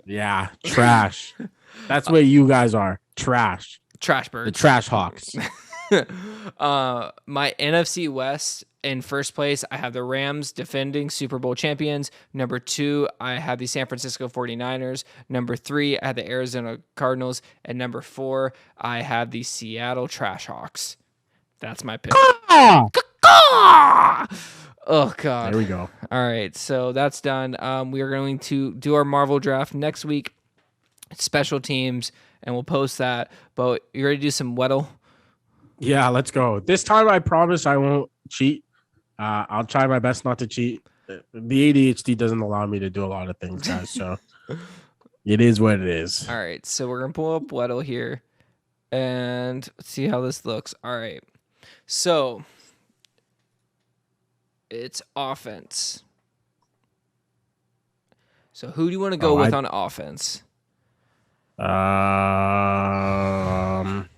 Yeah, trash. That's what you guys are. Trash. Trash birds. The Trash Hawks. My NFC West, in first place, I have the Rams, defending Super Bowl champions. Number 2, I have the San Francisco 49ers. Number 3, I have the Arizona Cardinals. And number 4, I have the Seattle Trash Hawks. That's my pick. Oh, God. There we go. All right, so that's done. We are going to do our Marvel draft next week, special teams, and we'll post that. But you ready to do some Weddle? Yeah, let's go. This time, I promise I won't cheat. I'll try my best not to cheat. The ADHD doesn't allow me to do a lot of things, guys. So It is what it is. All right, so we're gonna pull up Weddle here and see how this looks. All right, so it's offense. So who do you want to go Oh, with on offense? um,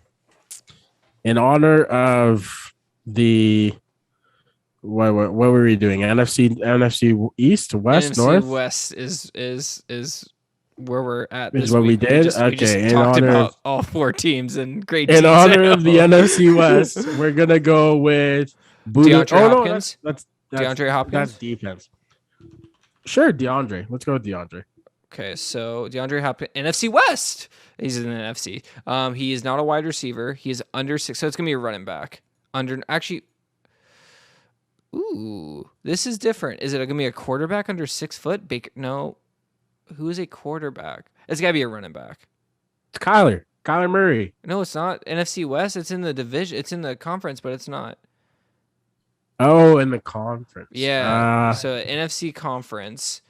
in honor of the what were we doing? NFC East, West, NFC North West is where we're at is this what we week. did. We just Okay, talked about all four teams in great in detail. honor of the NFC West, we're gonna go with Buddha. DeAndre Oh no, Hopkins. that's DeAndre that's Hopkins. defense. Sure, DeAndre. Let's go with DeAndre. Okay, so DeAndre Hopkins, NFC West. He's in the NFC. He is not a wide receiver. He is under 6, so it's gonna be a running back. Under actually, ooh, this is different. Is it gonna be a quarterback under 6 foot? Baker? No. Who is a quarterback? It's gotta be a running back. It's Kyler Murray. No, it's not. NFC West. It's in the division. It's in the conference, but it's not. Oh, in the conference. Yeah. So NFC conference.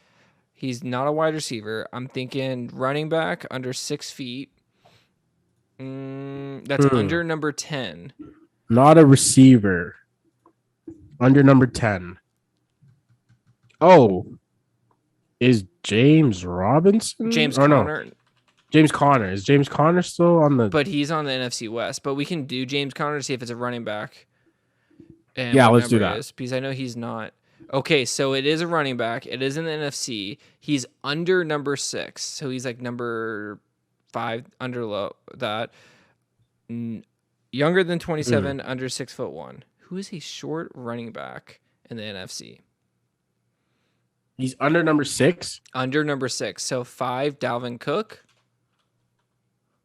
He's not a wide receiver. I'm thinking running back under 6 feet. That's under number 10. Not a receiver. Under number 10. Oh, is James Robinson? James or Conner. No. James Conner. Is James Conner still on the? But he's on the NFC West. But we can do James Conner to see if it's a running back. And Yeah, what let's do number it that. is, because I know he's not. Okay, so it is a running back. It is in the NFC. He's under number 6. So he's like number 5 under that. Younger than 27, under 6'1". Who is a short running back in the NFC? He's under number 6. Under number 6. So 5, Dalvin Cook.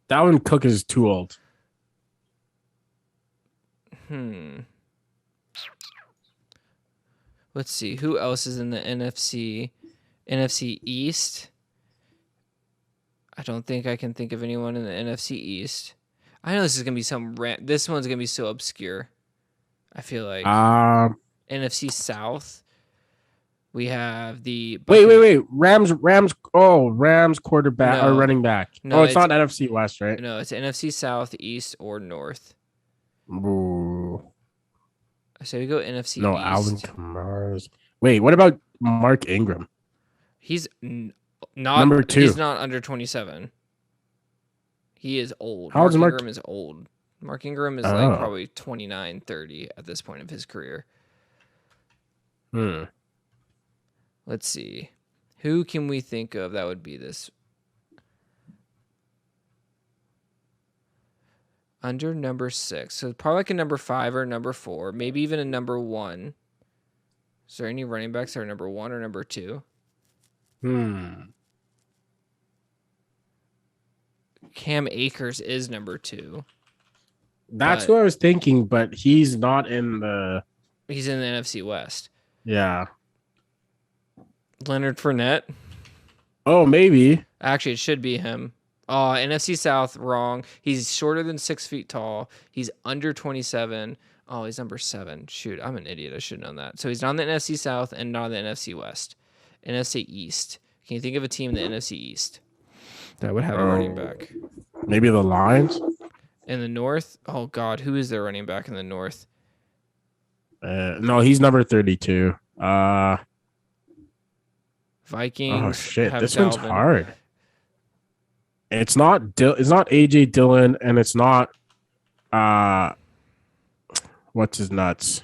Dalvin Cook is too old. Let's see. Who else is in the NFC? NFC East. I don't think I can think of anyone in the NFC East. I know this is gonna be this one's gonna be so obscure. I feel like NFC South. We have the wait. Rams. Oh, Rams quarterback or running back. No, it's not NFC West, right? No, it's NFC South, East, or North. Ooh. So we go NFC No, East. Alvin Kamara's. Wait, what about Mark Ingram? He's not number 2. He's not under 27. He is old. Mark Ingram is old. Mark Ingram is like probably 29, 30 at this point of his career. Let's see. Who can we think of that would be this? Under number 6. So probably like a number 5 or number 4. Maybe even a number 1. Is there any running backs that are number 1 or number 2? Cam Akers is number 2. That's what I was thinking, but he's not in the... He's in the NFC West. Yeah. Leonard Fournette? Oh, maybe. Actually, it should be him. Oh, NFC South, wrong. He's shorter than 6 feet tall. He's under 27. Oh, he's number 7. Shoot, I'm an idiot. I should have known that. So he's not in the NFC South and not in the NFC West. NFC East. Can you think of a team in the NFC East that would have a running back? Maybe the Lions? In the North? Oh, God. Who is their running back in the North? No, he's number 32. Vikings. Oh, shit. This Dalvin. one's hard. It's not AJ Dillon, and it's not what's his nuts?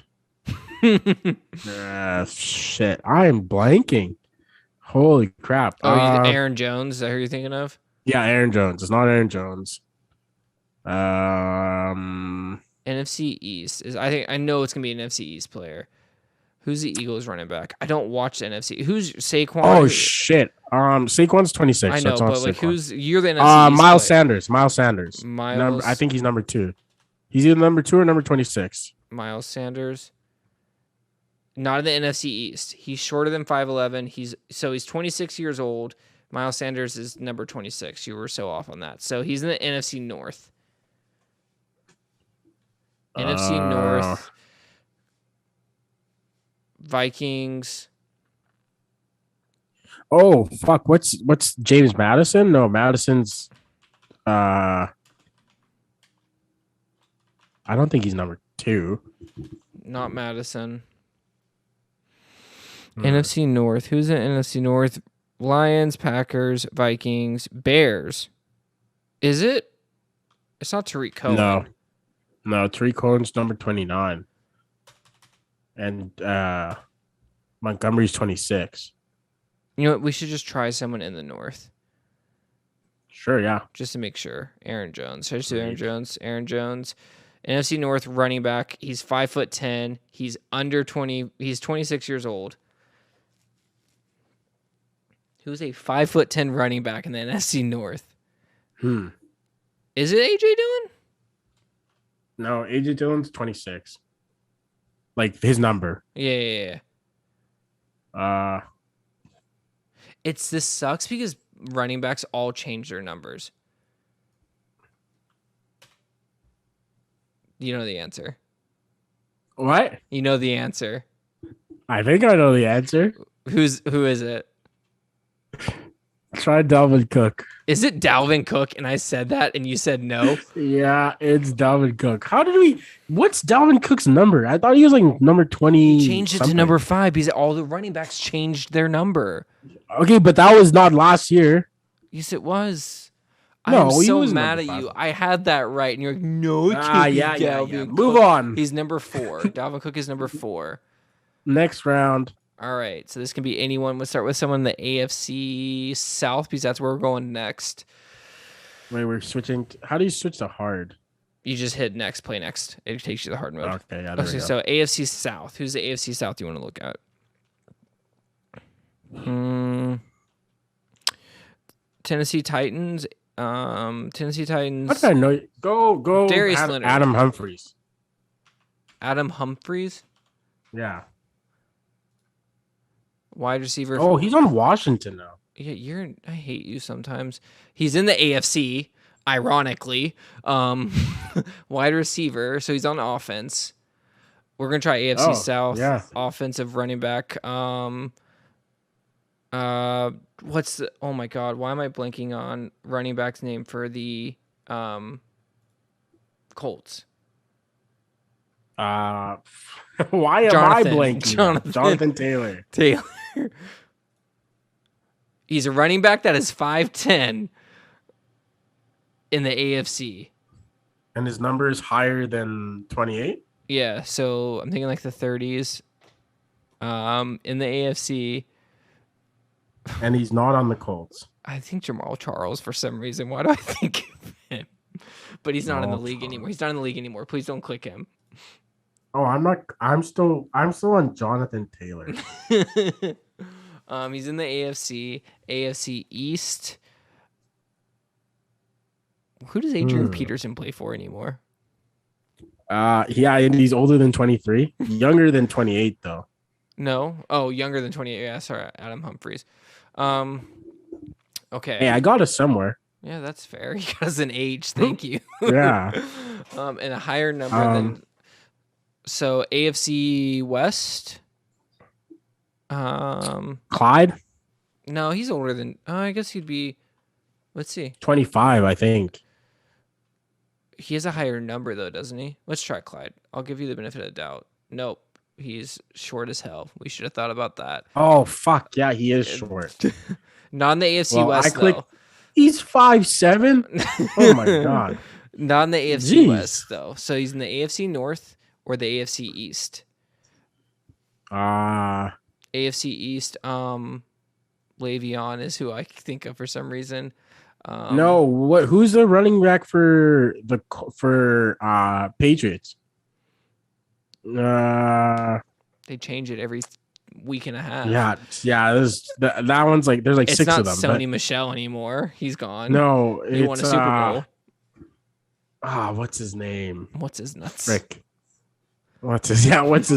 Shit. I am blanking. Holy crap. Oh, Aaron Jones, is that who you're thinking of? Yeah, Aaron Jones. It's not Aaron Jones. NFC East is I know it's gonna be an NFC East player. Who's the Eagles running back? I don't watch the NFC. Who's Saquon? Oh shit. Saquon's 26. I know, so but like Saquon. you're the NFC East Miles player. Sanders. I think he's number 2. He's either number 2 or number 26. Miles Sanders. Not in the NFC East. He's shorter than 5'11". He's 26 years old. Miles Sanders is number 26. You were so off on that. So he's in the NFC North. NFC North. Vikings. Oh fuck! What's James Madison? No, Madison's. Uh, I don't think he's number two. Not Madison. Hmm. NFC North. Who's in NFC North? Lions, Packers, Vikings, Bears. Is it? It's not Tariq No, Cohen. no. Tariq Cohen's number 29, and Montgomery's 26. You know what? We should just try someone in the North Sure, yeah. just to make sure. Aaron Jones. Should I just do Aaron Great. Jones? Aaron Jones. NFC North running back. He's 5'10". He's under 20. He's 26 years old. Who's a 5'10" running back in the NFC North? Hmm. Is it AJ Dillon? No, AJ Dillon's 26. Like his number. Yeah. Uh, This sucks because running backs all change their numbers. You know the answer. what? You know the answer. I think I know the answer. Who is it? Try Dalvin Cook. Is it Dalvin Cook? And I said that, and you said no. Yeah, it's Dalvin Cook. How did we? What's Dalvin Cook's number? I thought he was like number 20. Changed it to something. number 5 because all the running backs changed their number. Okay, but that was not last year. Yes, it was. No, I'm he so was mad number at 5. you. I had that right, and you're like, no, it can't be Dalvin Cook. Move on. He's number 4. Dalvin Cook is number 4. Next round. All right, so this can be anyone. We'll start with someone in the AFC South because that's where we're going next. Wait, we're switching. How do you switch to hard? You just hit next, play next. It takes you to the hard mode. Okay, yeah, there we go. So AFC South. Who's the AFC South you want to look at? Tennessee Titans. Tennessee Titans. How did I know? Go. Darius Leonard. Adam Humphries. Adam Humphries, Yeah. wide receiver. Oh, he's on Washington now. Yeah, I hate you sometimes. He's in the AFC, ironically. Wide receiver, so he's on offense. We're gonna try AFC South. Yeah. Offensive running back. What's the? Oh my God, why am I blanking on running back's name for the Colts? Why am Jonathan. I blanking? Jonathan Taylor. Taylor. He's a running back that is 5'10" in the AFC. And his number is higher than 28? Yeah, so I'm thinking like the 30s. In the AFC, And he's not on the Colts. I think Jamal Charles for some reason. Why do I think of him? But he's not in the Jamal league anymore. He's not in the league anymore. Please don't click him. Oh, I'm not. I'm still on Jonathan Taylor. He's in the AFC East. Who does Adrian Peterson play for anymore? Yeah, and he's older than 23, younger than 28 though. No. Oh, younger than 28. Yeah, sorry, Adam Humphries. Okay. Hey, I got us somewhere. Yeah, that's fair. He got an age. Thank you. Yeah. And a higher number than. So AFC West. Clyde, No, he's older than. I guess he'd be. Let's see. 25, I think. He has a higher number though, doesn't he? Let's try Clyde. I'll give you the benefit of the doubt. Nope, he's short as hell. We should have thought about that. Oh fuck, yeah, he is short. Not in the AFC West though. He's 5'7". Oh my god. Not in the AFC Jeez. West though. So he's in the AFC North or the AFC East. AFC East. Le'Veon is who I think of for some reason. No, what? Who's the running back for Patriots? They change it every week and a half. Yeah. That one's like there's like It's 6 not of them. Sony Michel anymore. He's gone. No, He won a Super Bowl. What's his name? What's his nuts? Frick. What's his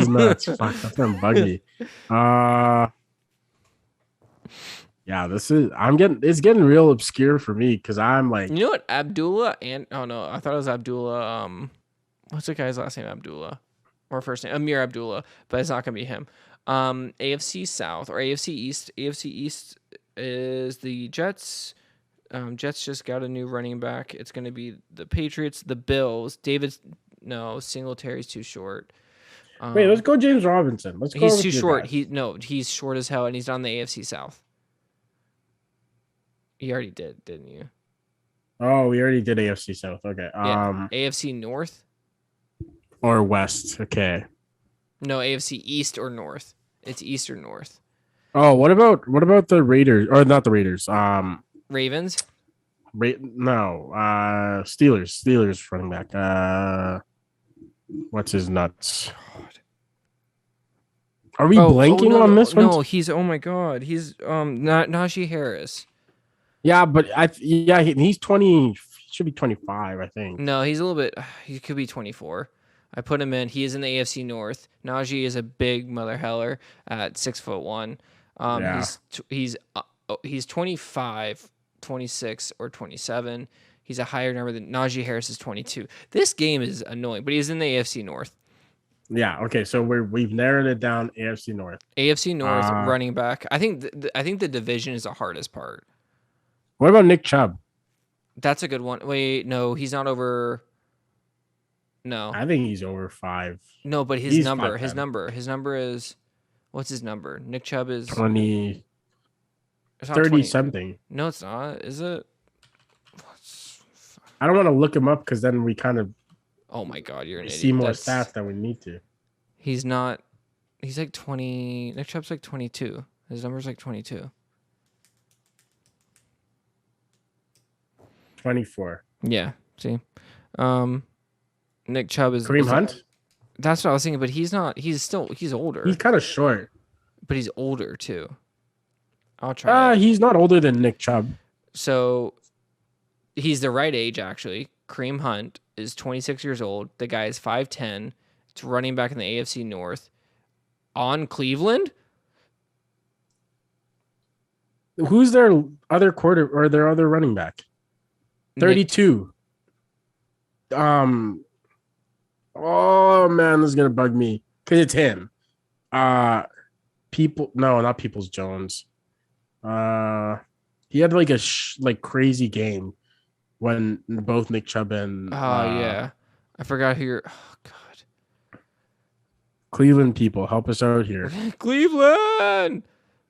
nuts? Fuck, that's been buggy. Yeah, it's getting real obscure for me because I'm like, You know what? Abdullah and I thought it was Abdullah. What's the guy's last name? Abdullah or first name? Amir Abdullah, but it's not gonna be him. AFC South or AFC East. AFC East. is the Jets. Jets just got a new running back. It's going to be the Patriots, the Bills. No, Singletary's too short. Wait, let's go James Robinson. Let's go He's too with your short. guy. He's short as hell, and he's on the AFC South. You already did, didn't you? Oh, we already did AFC South. Okay. Yeah. AFC North? Or West. Okay. No, AFC East or North. It's East or North. Oh, what about the Raiders or not the Raiders? Ravens? No. Steelers running back. What's his nuts? Are we blanking on this one? No, he's oh my god. He's not Najee Harris. Yeah, but he's 20, he should be 25, I think. No, he's a little bit he could be 24. I put him in. He is in the AFC North. Najee is a big mother heller at 6'1". Yeah. He's 25, 26, or 27. He's a higher number than Najee Harris is 22. This game is annoying, but he's in the AFC North. Yeah. Okay. So we've narrowed it down. AFC North. AFC North running back. I think the division is the hardest part. What about Nick Chubb? That's a good one. Wait, no, he's not over. No, I think he's over 5. no, but He's his number is what's his number? Nick Chubb is 20, it's not 30 20. something. No, it's not. Is it? I don't want to look him up because then we kind of Oh my god, you're an idiot. see more stats than we need to. He's not. He's like 20. Nick Chubb's like 22. His number's like 22. 24. Yeah. See, Nick Chubb is Kareem Hunt. That's what I was thinking, but he's not. He's older. He's kind of short. But he's older too. I'll try. He's not older than Nick Chubb. So he's the right age, actually. Kareem Hunt is 26 years old. The guy is 5'10". It's running back in the AFC North. On Cleveland? Who's their other their other running back? 32. Oh man, this is gonna bug me because it's him. Not Peoples Jones. He had like a crazy game when both Nick Chubb and yeah, I forgot who you're. Oh god, Cleveland people, help us out here. Cleveland.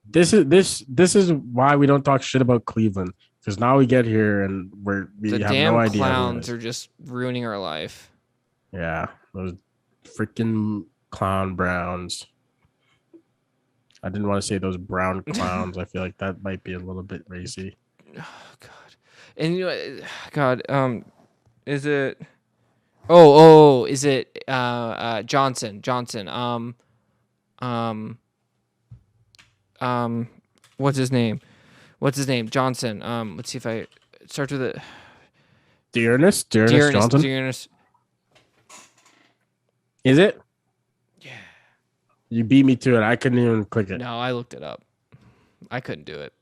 This is why we don't talk shit about Cleveland, because now we get here and we the have damn no idea. Clowns are just ruining our life. Yeah, those freaking clown Browns. I didn't want to say those brown clowns. I feel like that might be a little bit racy. Oh god, and you know, God, is it? Oh, is it? Johnson. What's his name? Johnson. Let's see if I start with it. Dearness Johnson. Dearness. Is it? Yeah. You beat me to it. I couldn't even click it. No, I looked it up. I couldn't do it.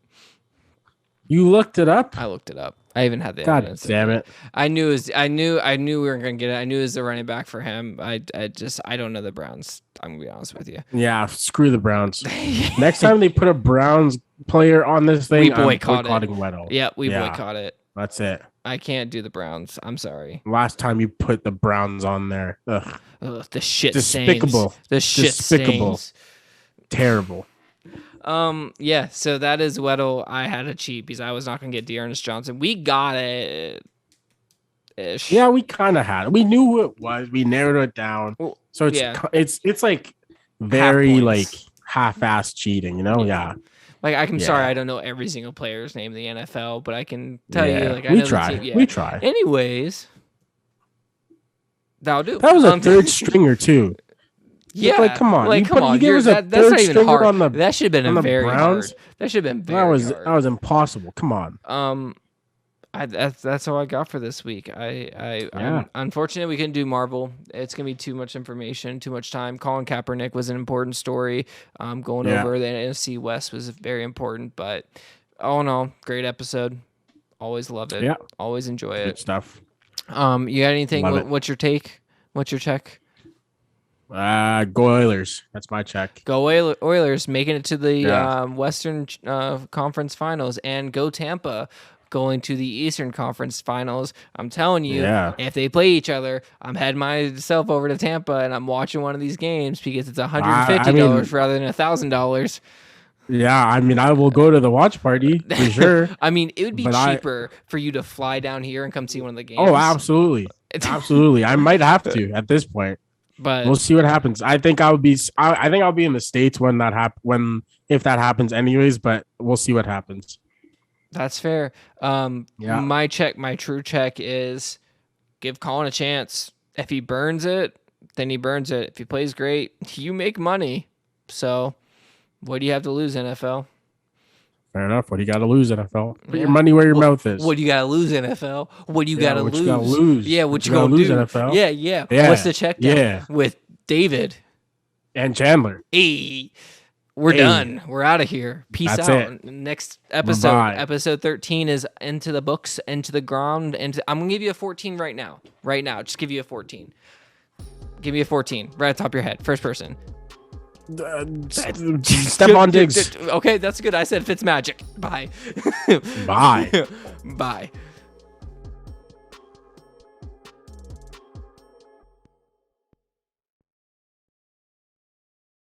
You looked it up? I looked it up. I even had the God evidence. damn it. I knew we weren't gonna get it. I knew it was the running back for him. I don't know the Browns. I'm gonna be honest with you. Yeah, screw the Browns. Next time they put a Browns player on this thing, we boycotting Weddle. Yeah, we boycott it. That's it. I can't do the Browns. I'm sorry. Last time you put the Browns on there. Ugh. The shit despicable. Stains. The shit despicable. Stains. Terrible. Yeah, so that is Weddle. I had a cheat because I was not gonna get Dearness Johnson. We got it. Ish. Yeah, we kind of had it. We knew who it was. We narrowed it down. Well, So it's like very like half-ass cheating, you know? Yeah. Like I'm sorry, I don't know every single player's name in the NFL, but I can tell you. Like I know try. the team. Yeah. We try. Anyways, that'll do. That was a third stringer too. Yeah, like come on, You gave us a that's third not even stringer hard. on the. That should have been a very Browns? hard. That should have been very hard. That was impossible. Come on. That's all I got for this week. I'm unfortunate we couldn't do Marvel. It's gonna be too much information, too much time. Colin Kaepernick was an important story. Going over the NFC West was very important, but all in all, great episode. Always love it. Yeah, always enjoy good it. stuff. You got anything? What's your take? What's your check? Go Oilers. That's my check. Go Oilers, making it to the Yeah. Western Conference Finals, and go Tampa, going to the Eastern Conference Finals. I'm telling you, Yeah. if they play each other, I'm heading myself over to Tampa and I'm watching one of these games because it's I $150 mean, rather than $1,000. yeah. I mean, I will go to the watch party for sure. I mean, it would be But I, cheaper for you to fly down here and come see one of the oh, games. absolutely, absolutely. I might have to at this point. We'll But see what happens. I think I'll be. I think I'll be in the States when that if that happens, anyways. But we'll see what happens. that's fair. Yeah. My true check is give Colin a chance. If he burns it, then he burns it. If he plays great, you make money. So, what do you have to lose, NFL? Fair enough. What do you got to lose, NFL? Put Yeah. your money where your mouth is. What do you got to lose, NFL? What do you got to what lose? you gotta lose? Yeah, what you gotta gonna lose, do? NFL? Yeah. Yeah. What's the check down Yeah. with David? And Chandler. Hey, we're done. We're out of here. Peace That's out. it. Next episode, Bye-bye. episode 13 is into the books, into the ground. I'm gonna give you a 14 right now. Right now, just give you a 14. Give me a 14 right at the top of your head. First person. Step on Diggs. Okay, that's good. I said Fitzmagic. Bye. Bye. Bye.